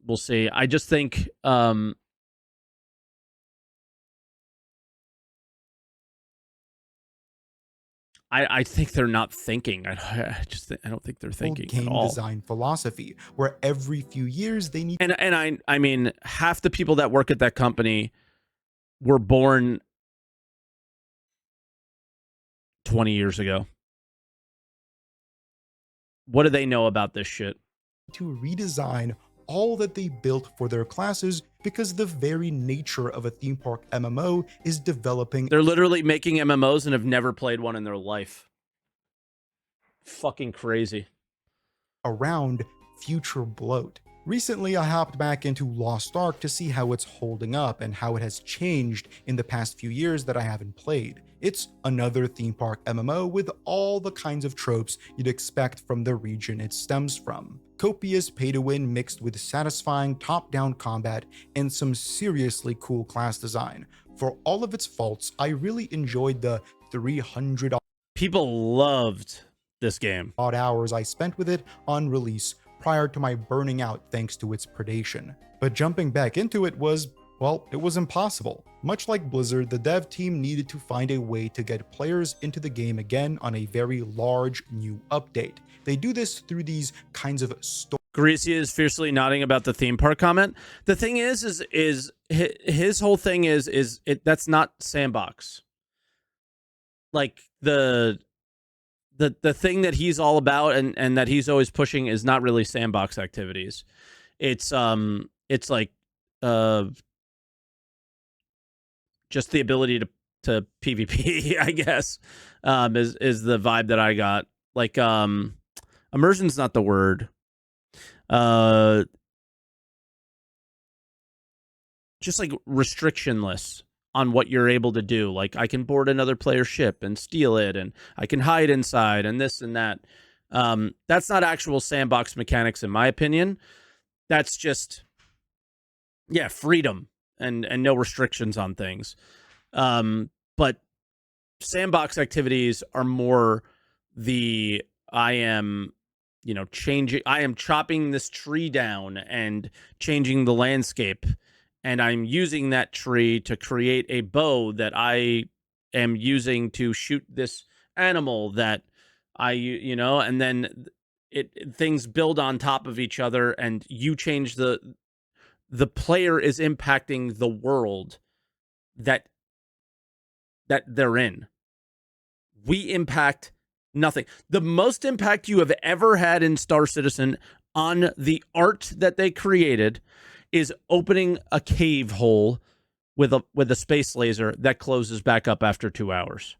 we'll see. I just think I think they're not thinking. I don't think they're thinking game at all. Design philosophy, where every few years they need... And I mean, half the people that work at that company were born 20 years ago. What do they know about this shit? To redesign all that they built for their classes because the very nature of a theme park MMO is developing... They're literally making MMOs and have never played one in their life. Fucking crazy. Around future bloat. Recently, I hopped back into Lost Ark to see how it's holding up and how it has changed in the past few years that I haven't played. It's another theme park MMO with all the kinds of tropes you'd expect from the region it stems from. Copious pay-to-win mixed with satisfying top-down combat and some seriously cool class design. For all of its faults, I really enjoyed the 300 people loved this game odd hours I spent with it on release prior to my burning out thanks to its predation. But jumping back into it was, well, it was impossible. Much like Blizzard, the dev team needed to find a way to get players into the game again on a very large new update. They do this through these kinds of Greasy is fiercely nodding about the theme park comment. The thing is his whole thing is that's not sandbox. Like the thing that he's all about and that he's always pushing is not really sandbox activities. It's like just the ability to PvP, I guess, is the vibe that I got. Like immersion's not the word. Just like restrictionless on what you're able to do. Like I can board another player's ship and steal it, and I can hide inside and this and that. That's not actual sandbox mechanics, in my opinion. That's just, yeah, freedom and no restrictions on things. But sandbox activities are more the I am chopping this tree down and changing the landscape, and I'm using that tree to create a bow that I am using to shoot this animal that and then things build on top of each other, and you change the player is impacting the world that they're in. We impact nothing. The most impact you have ever had in Star Citizen on the art that they created is opening a cave hole with a space laser that closes back up after 2 hours.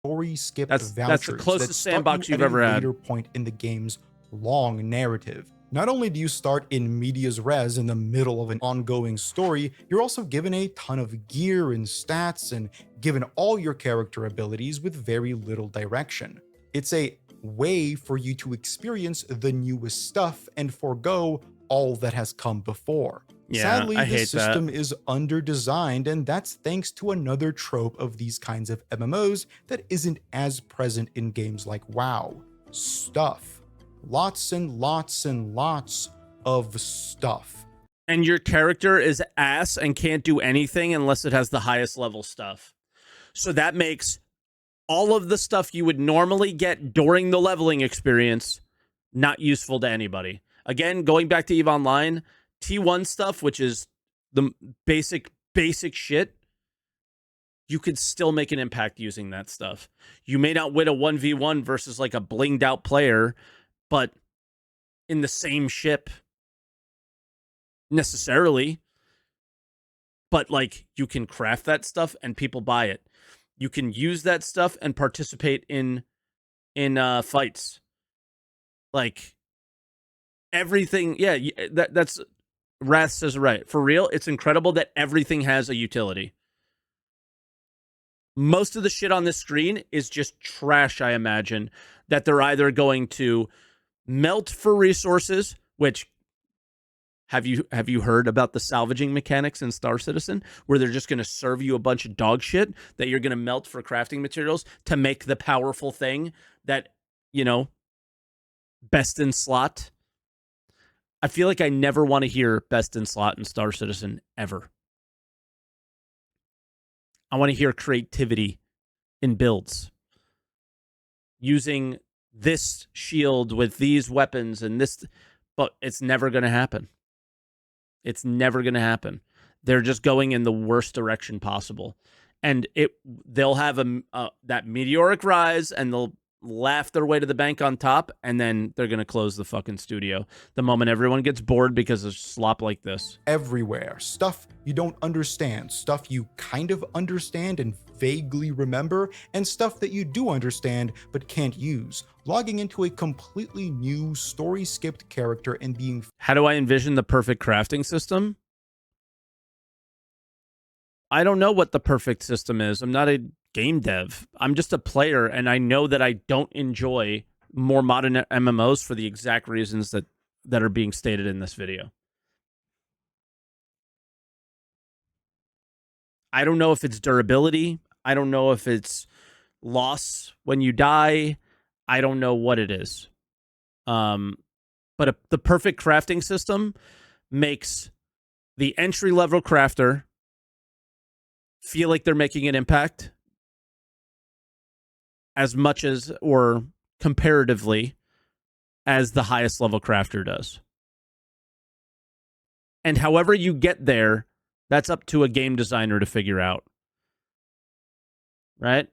Story skipped that's the closest that sandbox you've ever had. Later point in the game's long narrative. Not only do you start in medias res in the middle of an ongoing story, you're also given a ton of gear and stats and given all your character abilities with very little direction. It's a way for you to experience the newest stuff and forego all that has come before. Yeah, sadly, I the hate system that. is under-designed, and that's thanks to another trope of these kinds of MMOs that isn't as present in games like WoW: stuff. Lots and lots and lots of stuff. And your character is ass and can't do anything unless it has the highest level stuff. So that makes all of the stuff you would normally get during the leveling experience not useful to anybody. Again, going back to EVE Online, T1 stuff, which is the basic shit, you could still make an impact using that stuff. You may not win a 1v1 versus like a blinged out player, but in the same ship necessarily. But like you can craft that stuff and people buy it. You can use that stuff and participate in fights. Like everything, yeah, that's Wrath says right. For real, it's incredible that everything has a utility. Most of the shit on this screen is just trash, I imagine, that they're either going to melt for resources, which have you heard about the salvaging mechanics in Star Citizen, where they're just going to serve you a bunch of dog shit that you're going to melt for crafting materials to make the powerful thing that, best in slot. I feel like I never want to hear best in slot in Star Citizen ever. I want to hear creativity in builds. Using this shield with these weapons and this, but it's never going to happen. It's never going to happen. They're just going in the worst direction possible. And they'll have that meteoric rise, and laugh their way to the bank on top, and then they're going to close the fucking studio the moment everyone gets bored because of slop like this. Everywhere. Stuff you don't understand, stuff you kind of understand and vaguely remember, and stuff that you do understand but can't use. Logging into a completely new story-skipped character and being... How do I envision the perfect crafting system? I don't know what the perfect system is. I'm not a game dev. I'm just a player, and I know that I don't enjoy more modern MMOs for the exact reasons that are being stated in this video. I don't know if it's durability. I don't know if it's loss when you die. I don't know what it is. But the perfect crafting system makes the entry-level crafter feel like they're making an impact as much as, or comparatively, as the highest level crafter does. And however you get there, that's up to a game designer to figure out. Right?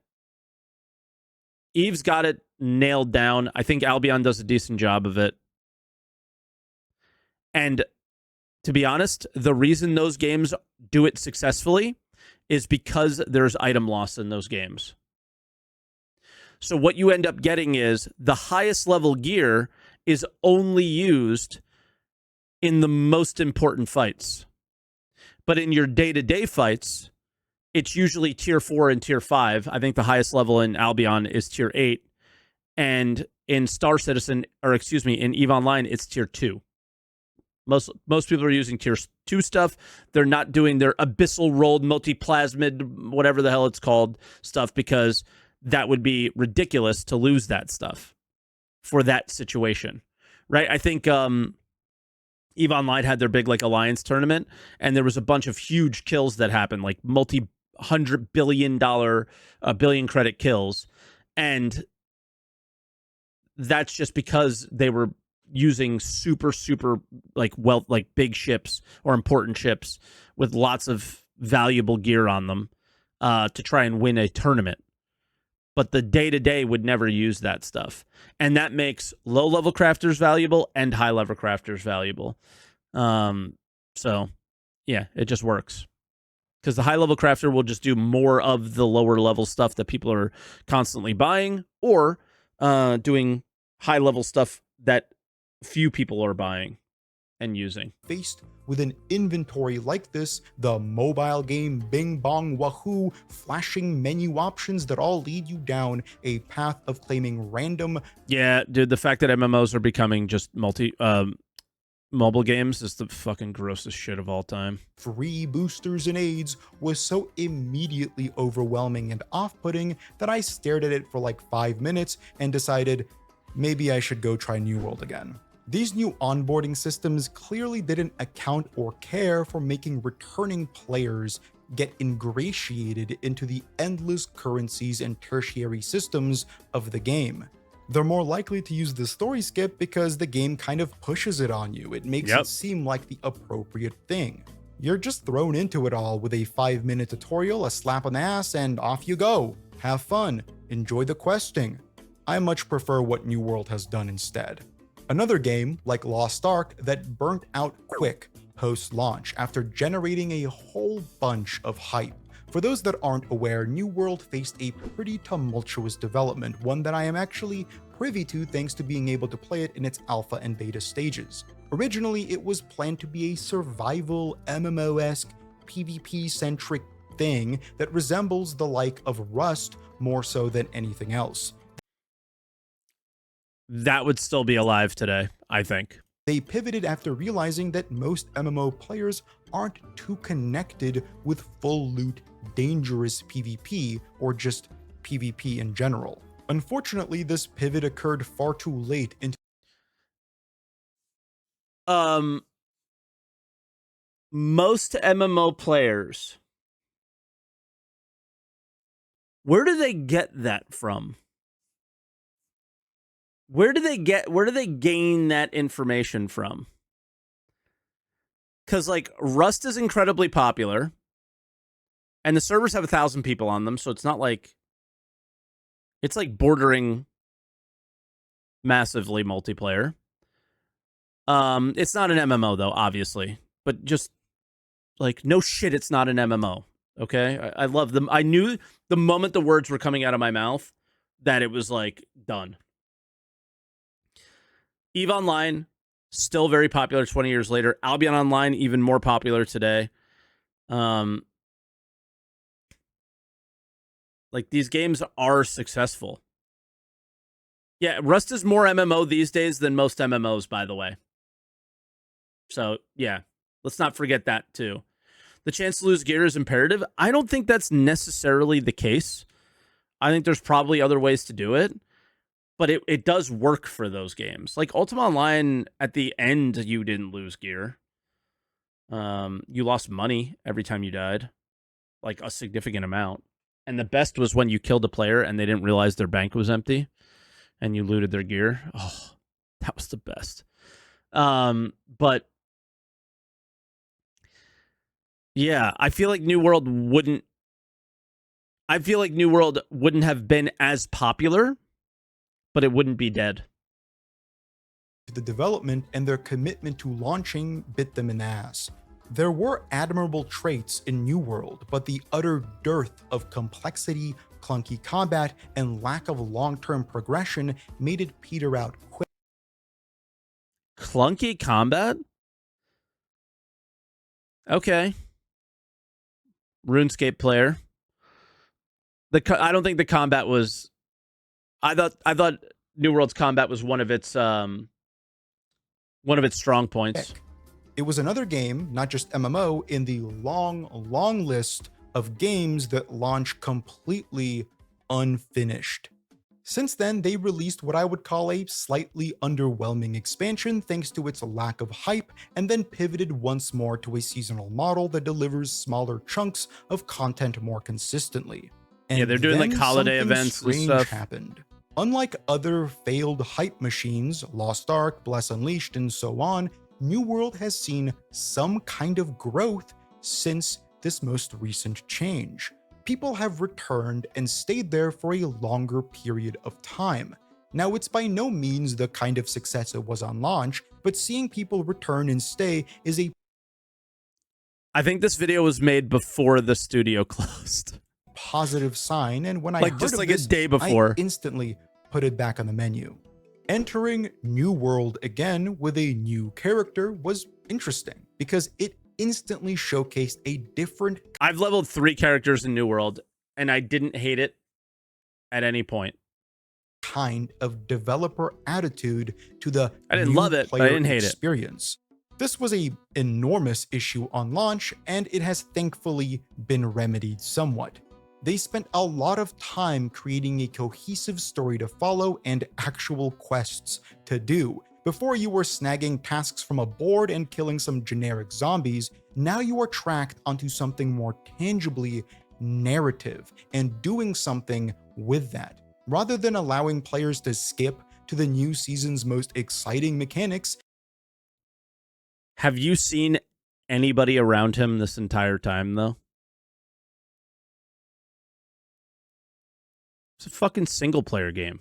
Eve's got it nailed down. I think Albion does a decent job of it. And to be honest, the reason those games do it successfully is because there's item loss in those games. So what you end up getting is the highest level gear is only used in the most important fights. But in your day-to-day fights, it's usually tier 4 and tier 5. I think the highest level in Albion is tier 8. And in Star Citizen, or excuse me, in EVE Online, it's tier 2. Most people are using tier 2 stuff. They're not doing their abyssal rolled multi-plasmid, whatever the hell it's called, stuff, because that would be ridiculous to lose that stuff for that situation, right? I think EVE Online had their big like alliance tournament, and there was a bunch of huge kills that happened, like multi-$100 billion, billion credit kills, and that's just because they were using super like big ships or important ships with lots of valuable gear on them to try and win a tournament. But the day-to-day would never use that stuff. And that makes low-level crafters valuable and high-level crafters valuable. So, yeah, it just works. Because the high-level crafter will just do more of the lower-level stuff that people are constantly buying, or doing high-level stuff that few people are buying and using. Faced with an inventory like this, the mobile game Bing Bong Wahoo, flashing menu options that all lead you down a path of claiming random... Yeah, dude, the fact that MMOs are becoming just mobile games is the fucking grossest shit of all time. Free boosters and aids was so immediately overwhelming and off-putting that I stared at it for like 5 minutes and decided maybe I should go try New World again. These new onboarding systems clearly didn't account or care for making returning players get ingratiated into the endless currencies and tertiary systems of the game. They're more likely to use the story skip because the game kind of pushes it on you. It makes it seem like the appropriate thing. You're just thrown into it all with a 5-minute tutorial, a slap on the ass, and off you go. Have fun. Enjoy the questing. I much prefer what New World has done instead. Another game, like Lost Ark, that burnt out quick post-launch after generating a whole bunch of hype. For those that aren't aware, New World faced a pretty tumultuous development, one that I am actually privy to thanks to being able to play it in its alpha and beta stages. Originally, it was planned to be a survival MMO-esque PvP-centric thing that resembles the like of Rust more so than anything else. That would still be alive today, I think. They pivoted after realizing that most MMO players aren't too connected with full loot, dangerous PvP, or just PvP in general. Unfortunately, this pivot occurred far too late into most MMO players, where do they get that from? Where do they gain that information from? Because like Rust is incredibly popular, and the servers have 1,000 people on them, so it's not like, it's like bordering massively multiplayer. It's not an MMO though, obviously, but just like no shit, it's not an MMO. Okay, I love them. I knew the moment the words were coming out of my mouth that it was like done. EVE Online, still very popular 20 years later. Albion Online, even more popular today. Like these games are successful. Yeah, Rust is more MMO these days than most MMOs, by the way. So yeah, let's not forget that too. The chance to lose gear is imperative. I don't think that's necessarily the case. I think there's probably other ways to do it, but it does work for those games. Like Ultima Online, at the end, you didn't lose gear. You lost money every time you died, like a significant amount. And the best was when you killed a player and they didn't realize their bank was empty and you looted their gear. Oh, that was the best. But yeah, I feel like New World wouldn't have been as popular, but it wouldn't be dead. The development and their commitment to launching bit them in the ass. There were admirable traits in New World, but the utter dearth of complexity, clunky combat, and lack of long-term progression made it peter out quick. Clunky combat? Okay. RuneScape player. I don't think the combat was. I thought New World's combat was one of its strong points. It was another game, not just MMO, in the long list of games that launch completely unfinished. Since then, they released what I would call a slightly underwhelming expansion thanks to its lack of hype, and then pivoted once more to a seasonal model that delivers smaller chunks of content more consistently. And yeah, they're doing like holiday events and stuff. Happened. Unlike other failed hype machines, Lost Ark, Bless Unleashed, and so on, New World has seen some kind of growth since this most recent change. People have returned and stayed there for a longer period of time. Now, it's by no means the kind of success it was on launch, but seeing people return and stay is a... I think this video was made before the studio closed. Positive sign, and when I heard just of like this, a day before, I instantly put it back on the menu. Entering New World again with a new character was interesting because it instantly showcased a different... I've leveled 3 characters in New World and I didn't hate it at any point. Kind of developer attitude to the I didn't love it, but I didn't hate experience. This was an enormous issue on launch, and it has thankfully been remedied somewhat. They spent a lot of time creating a cohesive story to follow and actual quests to do. Before you were snagging tasks from a board and killing some generic zombies, now you are tracked onto something more tangibly narrative and doing something with that. Rather than allowing players to skip to the new season's most exciting mechanics. Have you seen anybody around him this entire time, though? It's a fucking single-player game.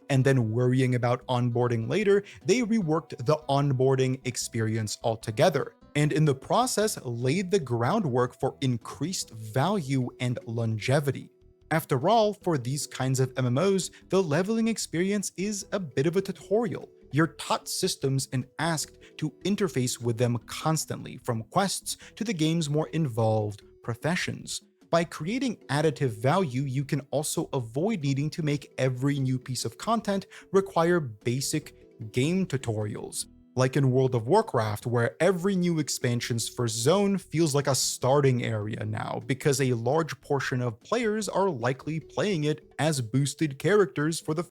And then worrying about onboarding later, they reworked the onboarding experience altogether, and in the process laid the groundwork for increased value and longevity. After all, for these kinds of MMOs, the leveling experience is a bit of a tutorial. You're taught systems and asked to interface with them constantly, from quests to the game's more involved professions. By creating additive value, you can also avoid needing to make every new piece of content require basic game tutorials. Like in World of Warcraft, where every new expansion's first zone feels like a starting area now, because a large portion of players are likely playing it as boosted characters for the...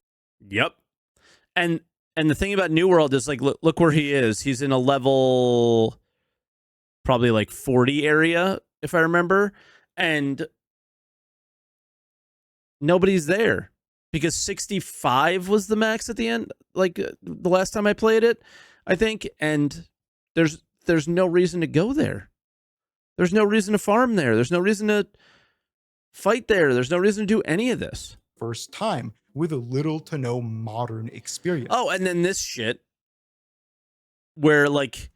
Yep. And the thing about New World is, like, look where he is. He's in a level probably like 40 area, if I remember. And nobody's there because 65 was the max at the end, like the last time I played it, I think. And there's no reason to go there. There's no reason to farm there. There's no reason to fight there. There's no reason to do any of this. First time, with little to no modern experience. Oh, and then this shit where like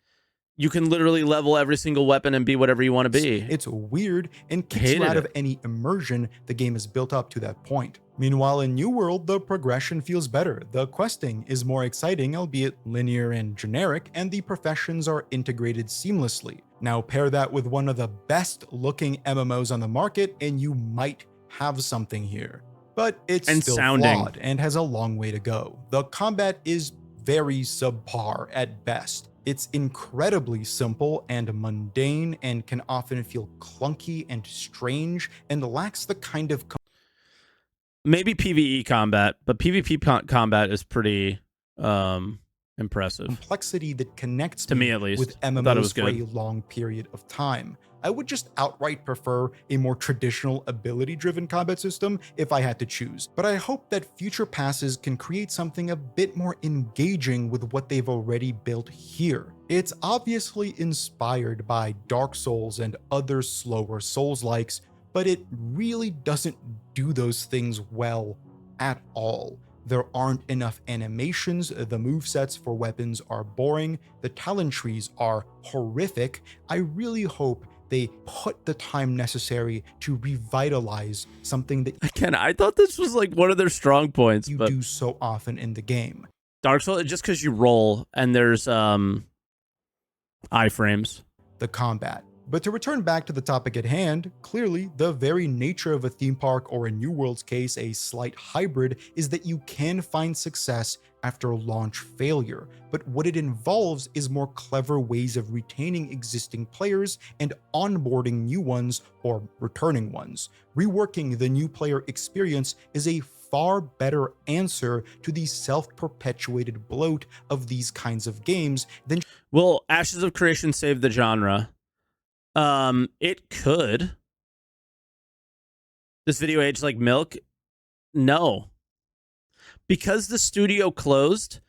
you can literally level every single weapon and be whatever you want to be. It's weird and kicks you out of any immersion the game has built up to that point. Meanwhile, in New World, the progression feels better, the questing is more exciting, albeit linear and generic, and the professions are integrated seamlessly. Now pair that with one of the best looking MMOs on the market and you might have something here. But it's still flawed and has a long way to go. The combat is very subpar at best. It's incredibly simple and mundane and can often feel clunky and strange and lacks the kind of maybe PvE combat, but PvP combat is pretty impressive. Complexity that connects to me at least with MMOs for a long period of time. I would just outright prefer a more traditional ability-driven combat system if I had to choose, but I hope that future passes can create something a bit more engaging with what they've already built here. It's obviously inspired by Dark Souls and other slower Souls-likes, but it really doesn't do those things well at all. There aren't enough animations, the movesets for weapons are boring, the talent trees are horrific. I really hope they put the time necessary to revitalize something that again, I thought this was like one of their strong points, you do so often in the game. Dark Souls, just because you roll and there's iframes. The combat. But to return back to the topic at hand, clearly the very nature of a theme park, or in New World's case, a slight hybrid, is that you can find success after launch failure. But what it involves is more clever ways of retaining existing players and onboarding new ones or returning ones. Reworking the new player experience is a far better answer to the self-perpetuated bloat of these kinds of games than... Will Ashes of Creation save the genre? It could. This video aged like milk? No. Because the studio closed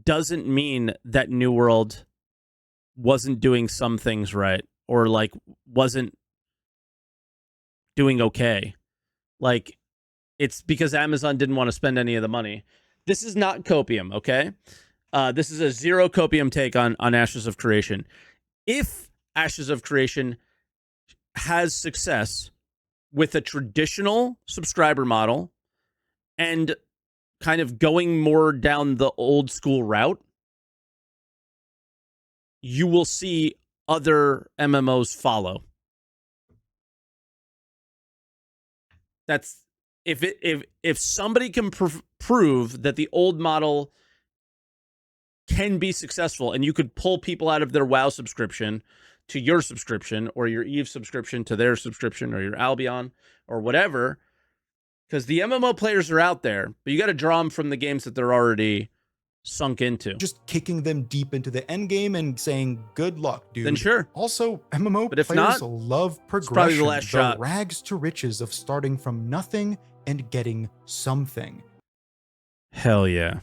doesn't mean that New World wasn't doing some things right or like wasn't doing okay. Like, it's because Amazon didn't want to spend any of the money. This is not copium, okay? This is a zero copium take on Ashes of Creation. If Ashes of Creation has success with a traditional subscriber model and kind of going more down the old school route, you will see other MMOs follow. That's if somebody can prove that the old model can be successful and you could pull people out of their WoW subscription to your subscription, or your Eve subscription to their subscription, or your Albion or whatever, because the MMO players are out there, but you got to draw them from the games that they're already sunk into. Just kicking them deep into the end game and saying, good luck, dude. Then sure. Also, MMO but if players not, love progression. It's probably the last shot. Rags to riches of starting from nothing and getting something. Hell yeah.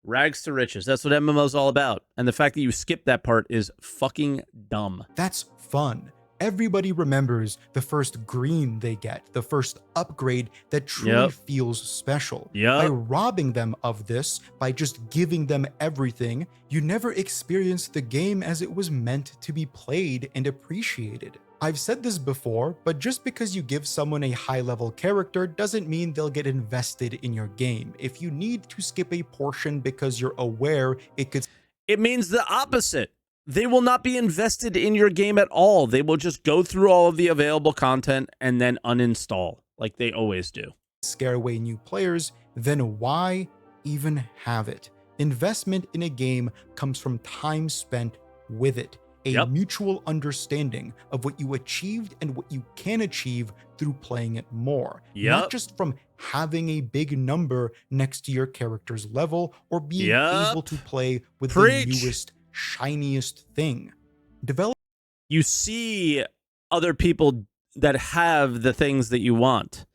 Rags to riches. That's what MMO's all about. And the fact that you skip that part is fucking dumb. That's fun. Everybody remembers the first green they get, the first upgrade that truly feels special. By robbing them of this, by just giving them everything, you never experience the game as it was meant to be played and appreciated. I've said this before, but just because you give someone a high-level character doesn't mean they'll get invested in your game. If you need to skip a portion because you're aware it could... It means the opposite. They will not be invested in your game at all. They will just go through all of the available content and then uninstall, like they always do. Scare away new players, then why even have it? Investment in a game comes from time spent with it. A mutual understanding of what you achieved and what you can achieve through playing it more. Not just from having a big number next to your character's level or being able to play with the newest, shiniest thing. You see other people that have the things that you want.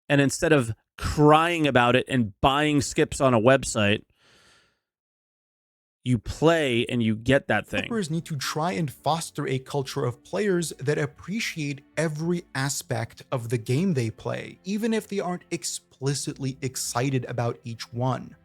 And instead of crying about it and buying skips on a website, you play and you get that thing. Developers need to try and foster a culture of players that appreciate every aspect of the game they play, even if they aren't explicitly excited about each one.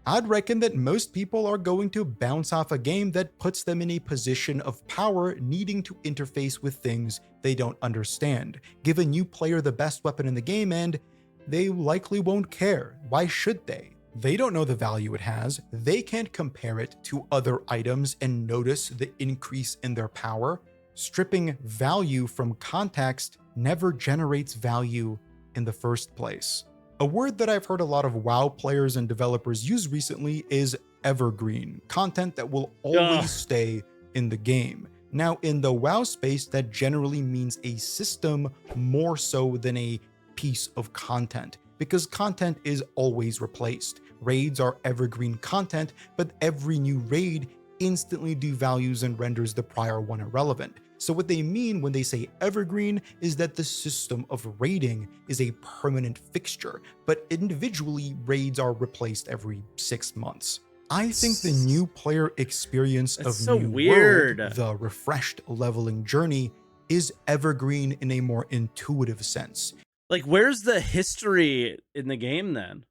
I'd reckon that most people are going to bounce off a game that puts them in a position of power, needing to interface with things they don't understand. Give a new player the best weapon in the game and they likely won't care. Why should they? They don't know the value it has, they can't compare it to other items and notice the increase in their power. Stripping value from context never generates value in the first place. A word that I've heard a lot of WoW players and developers use recently is evergreen, content that will always stay in the game. Now, in the WoW space, that generally means a system more so than a piece of content, because content is always replaced. Raids are evergreen content, but every new raid instantly devalues and renders the prior one irrelevant. So what they mean when they say evergreen is that the system of raiding is a permanent fixture, but individually raids are replaced every 6 months. I think the new player experience of New World, the refreshed leveling journey, is evergreen in a more intuitive sense. Like, where's the history in the game then?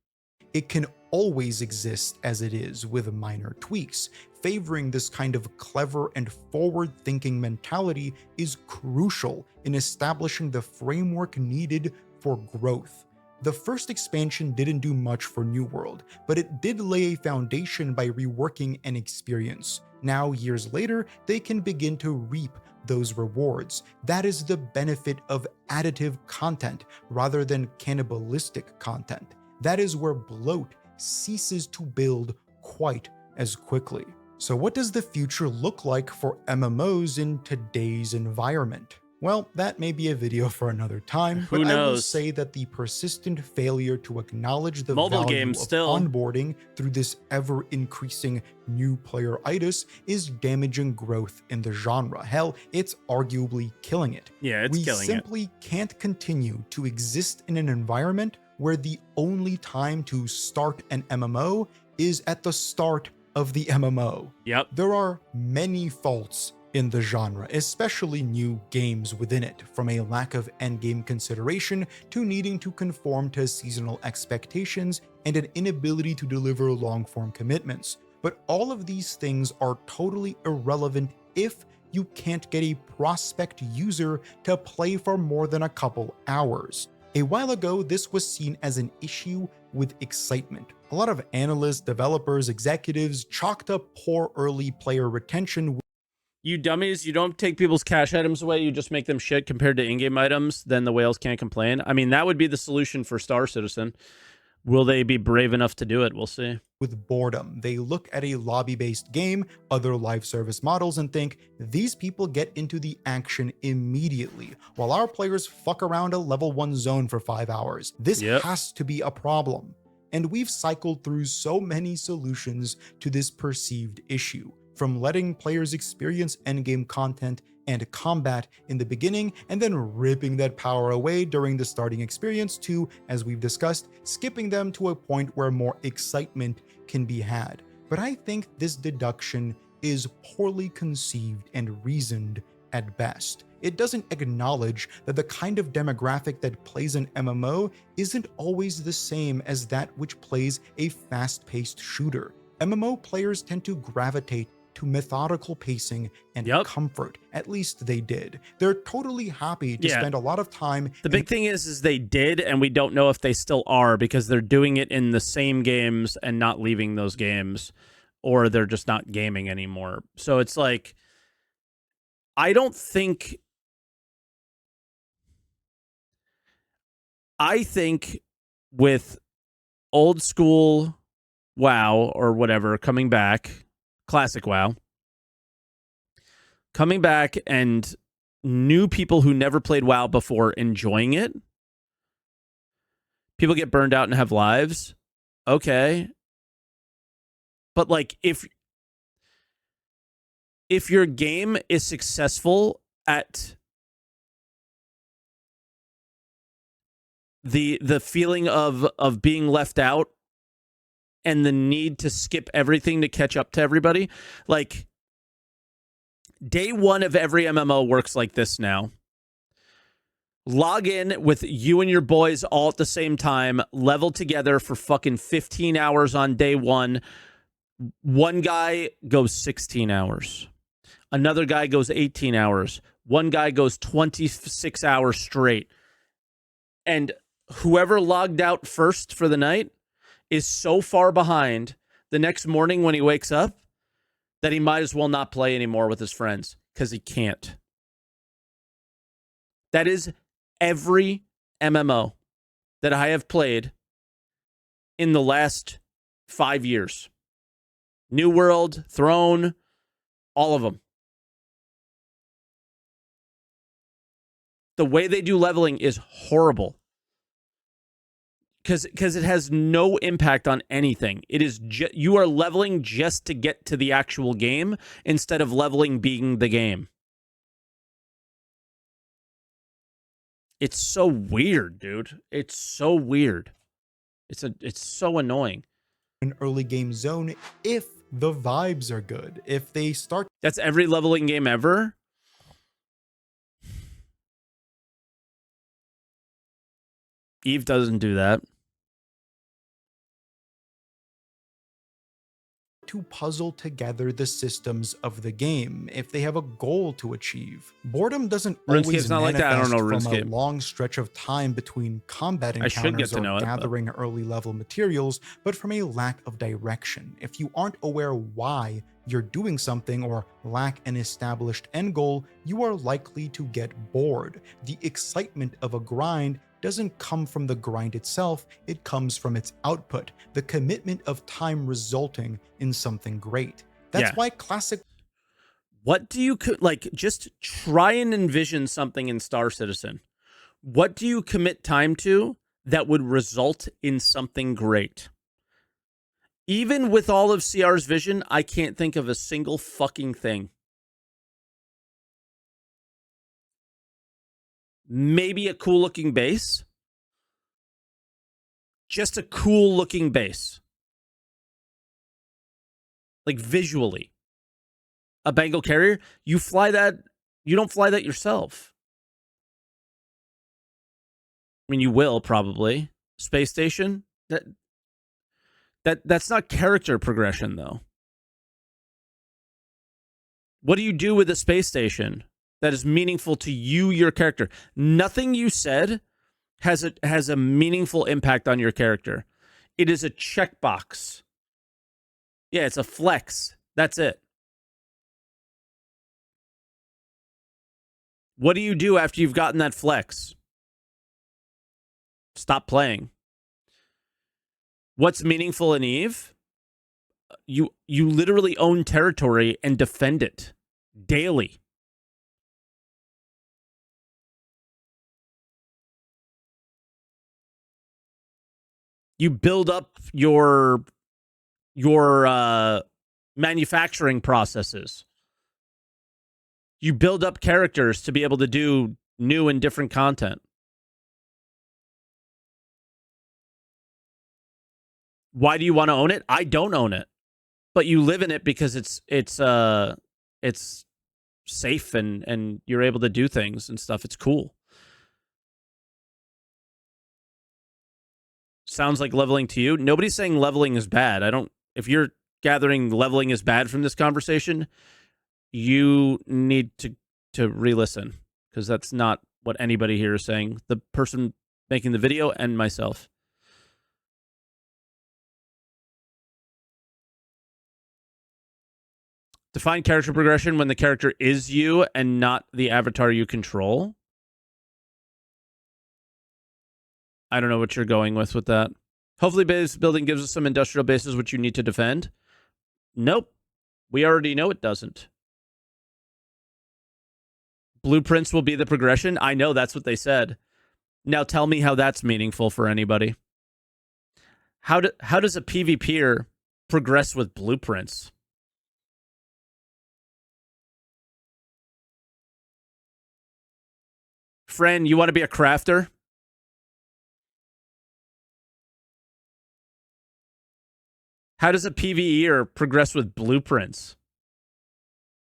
It can always exist as it is with minor tweaks. Favoring this kind of clever and forward-thinking mentality is crucial in establishing the framework needed for growth. The first expansion didn't do much for New World, but it did lay a foundation by reworking an experience. Now, years later, they can begin to reap those rewards. That is the benefit of additive content rather than cannibalistic content. That is where bloat ceases to build quite as quickly. So what does the future look like for MMOs in today's environment? Well, that may be a video for another time, but I will say that the persistent failure to acknowledge the value of onboarding through this ever-increasing new player-itis is damaging growth in the genre. Hell, it's arguably killing it. Yeah, it's killing it. We simply can't continue to exist in an environment where the only time to start an MMO is at the start of the MMO. Yep. There are many faults in the genre, especially new games within it, from a lack of endgame consideration to needing to conform to seasonal expectations and an inability to deliver long-form commitments. But all of these things are totally irrelevant if you can't get a prospect user to play for more than a couple hours. A while ago, this was seen as an issue with excitement. A lot of analysts, developers, executives chalked up poor early player retention. You dummies, you don't take people's cash items away, you just make them shit compared to in-game items, then the whales can't complain. I mean, that would be the solution for Star Citizen. Will they be brave enough to do it? We'll see. With boredom, they look at a lobby-based game, other live service models, and think, these people get into the action immediately, while our players fuck around a level 1 zone for 5 hours. This has to be a problem. And we've cycled through so many solutions to this perceived issue, from letting players experience endgame content and combat in the beginning and then ripping that power away during the starting experience to, as we've discussed, skipping them to a point where more excitement can be had. But I think this deduction is poorly conceived and reasoned at best. It doesn't acknowledge that the kind of demographic that plays an MMO isn't always the same as that which plays a fast-paced shooter. MMO players tend to gravitate to methodical pacing and comfort. At least they did. They're totally happy to spend a lot of time. The big thing is they did, and we don't know if they still are, because they're doing it in the same games and not leaving those games, or they're just not gaming anymore. So it's like, I think with old school WoW or whatever coming back, classic WoW coming back, and new people who never played WoW before enjoying it, people get burned out and have lives. Okay. But like, if your game is successful at the feeling of being left out and the need to skip everything to catch up to everybody. Like, day one of every MMO works like this now. Log in with you and your boys all at the same time, level together for fucking 15 hours on day one. One guy goes 16 hours. Another guy goes 18 hours. One guy goes 26 hours straight. And whoever logged out first for the night is so far behind the next morning when he wakes up that he might as well not play anymore with his friends because he can't. That is every MMO that I have played in the last 5 years. New World, Throne, all of them. The way they do leveling is horrible. Because it has no impact on anything. It is you are leveling just to get to the actual game instead of leveling being the game. It's so weird, dude. It's so weird. It's so annoying. An early game zone if the vibes are good. If they start... That's every leveling game ever? Eve doesn't do that. To puzzle together the systems of the game if they have a goal to achieve. Boredom doesn't always not like that. I don't know from a long stretch of time between combat encounters or gathering early level materials, but from a lack of direction. If you aren't aware why you're doing something or lack an established end goal, you are likely to get bored. The excitement of a grind doesn't come from the grind itself, it comes from its output, the commitment of time resulting in something great. That's why classic... What do you, like, just try and envision something in Star Citizen. What do you commit time to that would result in something great? Even with all of CR's vision, I can't think of a single fucking thing. Maybe a cool looking base. Just a cool looking base. Like visually. A Bengal carrier, you fly that, you don't fly that yourself. I mean, you will probably. Space station, that's not character progression though. What do you do with a space station that is meaningful to you, your character? Nothing you said has a meaningful impact on your character. It is a checkbox. Yeah, it's a flex. That's it. What do you do after you've gotten that flex? Stop playing. What's meaningful in Eve? You literally own territory and defend it daily. You build up your manufacturing processes. You build up characters to be able to do new and different content. Why do you want to own it? I don't own it. But you live in it because it's safe and you're able to do things and stuff. It's cool. Sounds like leveling to you. Nobody's saying leveling is bad. If you're gathering leveling is bad from this conversation, you need to re-listen, because that's not what anybody here is saying. The person making the video and myself. Define character progression when the character is you and not the avatar you control. I don't know what you're going with that. Hopefully base building gives us some industrial bases which you need to defend. Nope. We already know it doesn't. Blueprints will be the progression. I know that's what they said. Now tell me how that's meaningful for anybody. How does a PvPer progress with blueprints? Friend, you want to be a crafter? How does a PvE or progress with blueprints?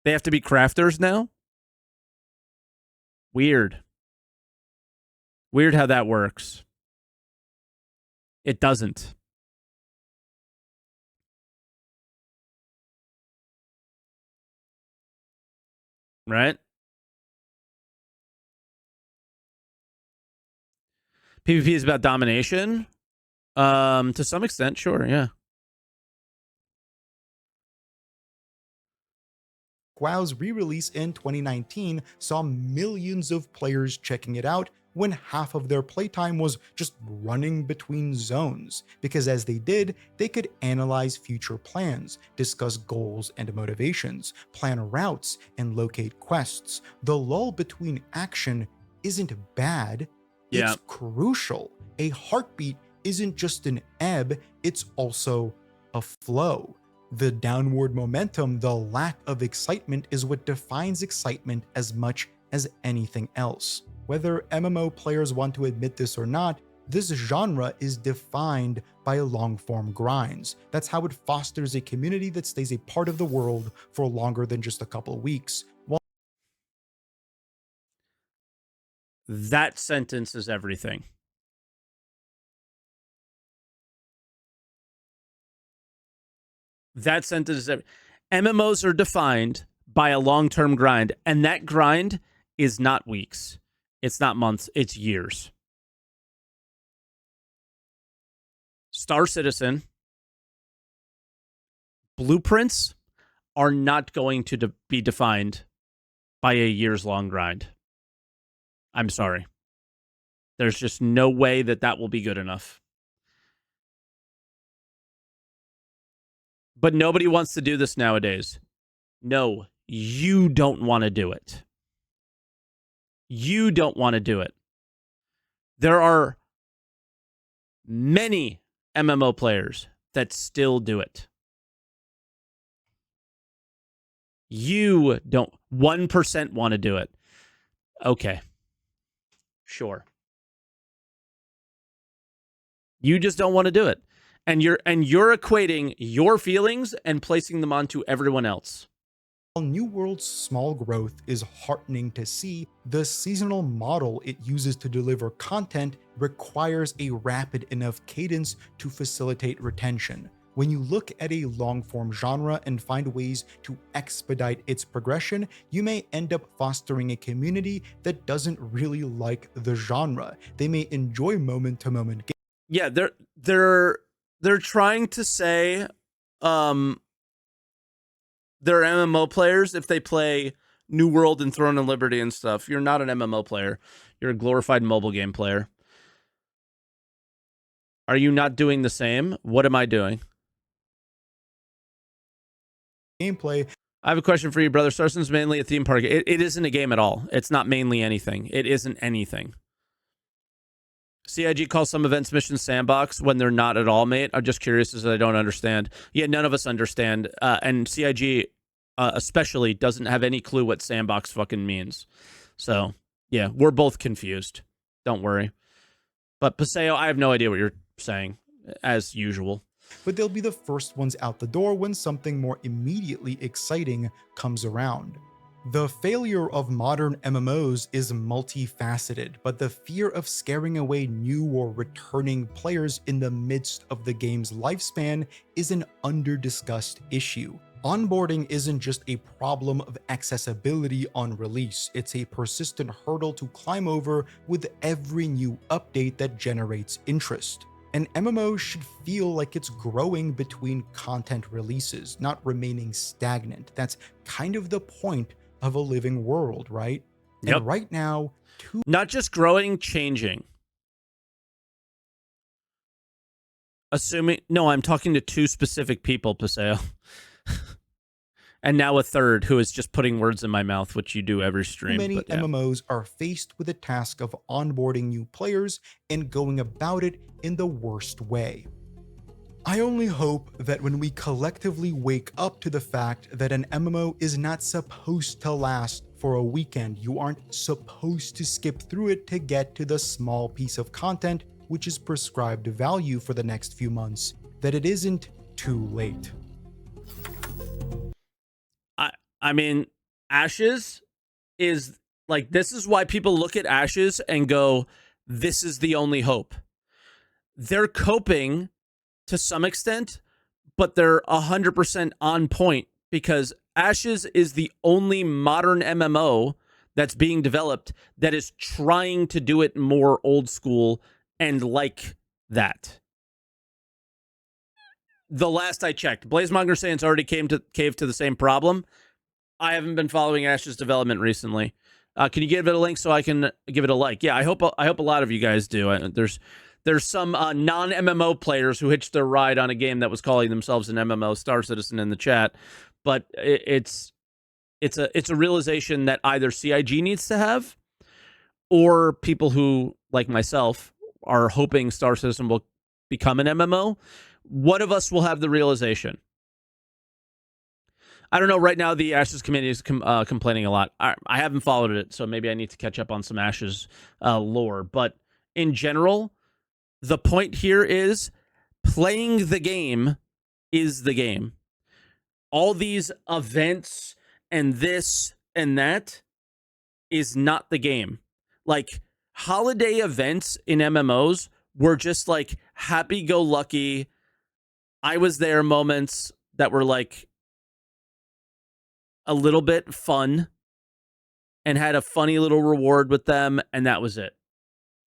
They have to be crafters now? Weird. Weird how that works. It doesn't. Right? PvP is about domination? To some extent, sure, yeah. WoW's re-release in 2019 saw millions of players checking it out when half of their playtime was just running between zones, because as they did, they could analyze future plans, discuss goals and motivations, plan routes, and locate quests. The lull between action isn't bad, it's crucial. A heartbeat isn't just an ebb, it's also a flow. The downward momentum, the lack of excitement, is what defines excitement as much as anything else. Whether MMO players want to admit this or not, this genre is defined by long-form grinds. That's how it fosters a community that stays a part of the world for longer than just a couple weeks. That sentence is everything. That sentence is MMOs are defined by a long-term grind, and that grind is not weeks. It's not months, it's years. Star Citizen blueprints are not going to be defined by a years-long grind. I'm sorry. There's just no way that will be good enough. But nobody wants to do this nowadays. No, you don't want to do it. You don't want to do it. There are many MMO players that still do it. You don't. 1% want to do it. Okay. Sure. You just don't want to do it. And you're equating your feelings and placing them onto everyone else. While New World's small growth is heartening to see, the seasonal model it uses to deliver content requires a rapid enough cadence to facilitate retention. When you look at a long-form genre and find ways to expedite its progression, you may end up fostering a community that doesn't really like the genre. They may enjoy moment-to-moment games. Yeah, they're trying to say they're MMO players if they play New World and Throne of Liberty and stuff. You're not an MMO player. You're a glorified mobile game player. Are you not doing the same? What am I doing? Gameplay. I have a question for you, brother. Star Citizen's mainly a theme park. It isn't a game at all. It's not mainly anything. It isn't anything. CIG calls some events mission sandbox when they're not at all, mate. I'm just curious as I don't understand. Yeah, none of us understand. And CIG especially doesn't have any clue what sandbox fucking means. So, yeah, we're both confused. Don't worry. But Paseo, I have no idea what you're saying, as usual. But they'll be the first ones out the door when something more immediately exciting comes around. The failure of modern MMOs is multifaceted, but the fear of scaring away new or returning players in the midst of the game's lifespan is an under-discussed issue. Onboarding isn't just a problem of accessibility on release, it's a persistent hurdle to climb over with every new update that generates interest. An MMO should feel like it's growing between content releases, not remaining stagnant. That's kind of the point of a living world, right? Yep. And right now, not just growing, changing. No, I'm talking to two specific people, Paseo. And now a third who is just putting words in my mouth, which you do every stream. Many MMOs are faced with the task of onboarding new players and going about it in the worst way. I only hope that when we collectively wake up to the fact that an MMO is not supposed to last for a weekend, you aren't supposed to skip through it to get to the small piece of content which is prescribed value for the next few months, that it isn't too late. I mean, Ashes is like, this is why people look at Ashes and go, this is the only hope. They're coping to some extent, but they're 100% on point, because Ashes is the only modern MMO that's being developed that is trying to do it more old school and like that. The last I checked, Blazemonger Sands already caved to the same problem. I haven't been following Ash's development recently. Can you give it a link so I can give it a like? Yeah, I hope a lot of you guys do. There's some non-MMO players who hitched their ride on a game that was calling themselves an MMO, Star Citizen in the chat, but it's a realization that either CIG needs to have, or people who, like myself, are hoping Star Citizen will become an MMO. One of us will have the realization. I don't know. Right now, the Ashes community is complaining a lot. I haven't followed it, so maybe I need to catch up on some Ashes lore. But in general, the point here is playing the game is the game. All these events and this and that is not the game. Like, holiday events in MMOs were just like happy-go-lucky, I was there moments that were like a little bit fun and had a funny little reward with them, and that was it.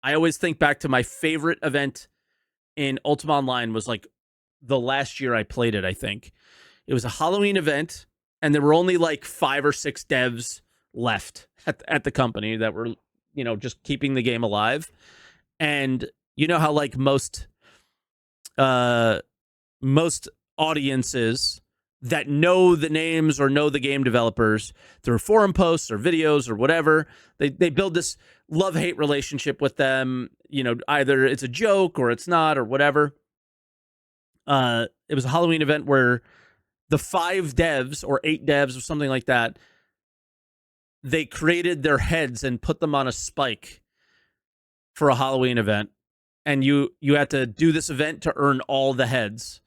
I always think back to my favorite event in Ultima Online was like the last year I played it, I think. It was a Halloween event, and there were only like 5 or 6 devs left at the company that were, you know, just keeping the game alive. And you know how like most audiences that know the names or know the game developers through forum posts or videos or whatever, they build this love-hate relationship with them. You know, either it's a joke or it's not or whatever. It was a Halloween event where the 5 devs or 8 devs or something like that, they created their heads and put them on a spike for a Halloween event. And you had to do this event to earn all the heads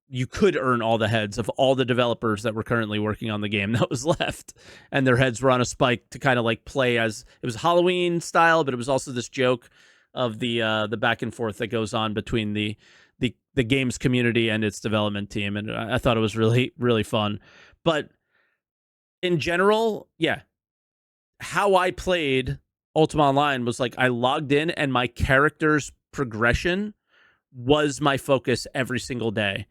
you could earn all the heads of all the developers that were currently working on the game that was left. And their heads were on a spike to kind of like play as it was Halloween style, but it was also this joke of the back and forth that goes on between the games community and its development team. And I thought it was really, really fun. But in general, yeah, how I played Ultima Online was like I logged in and my character's progression was my focus every single day.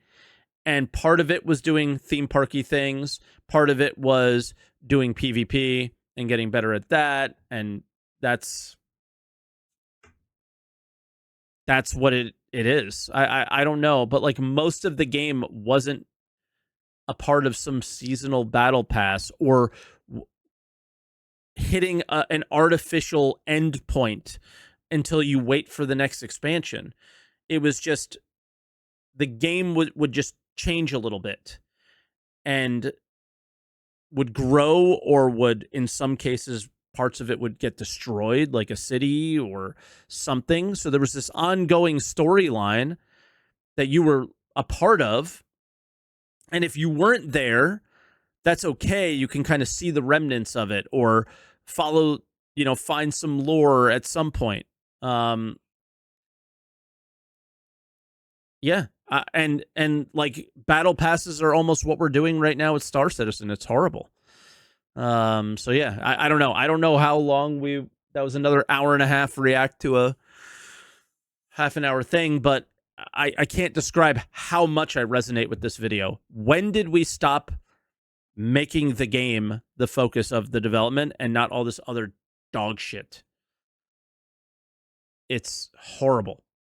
And part of it was doing theme parky things. Part of it was doing PvP and getting better at that. And that's what it is. I don't know. But like most of the game wasn't a part of some seasonal battle pass or hitting an artificial end point until you wait for the next expansion. It was just the game would just change a little bit and would grow, or would, in some cases, parts of it would get destroyed, like a city or something. So there was this ongoing storyline that you were a part of. And if you weren't there, that's okay. You can kind of see the remnants of it or follow, you know, find some lore at some point. Yeah. And like battle passes are almost what we're doing right now with Star Citizen. It's horrible. So yeah, I don't know. I don't know how long that was another hour and a half react to a half an hour thing, but I can't describe how much I resonate with this video. When did we stop making the game the focus of the development and not all this other dog shit? It's horrible.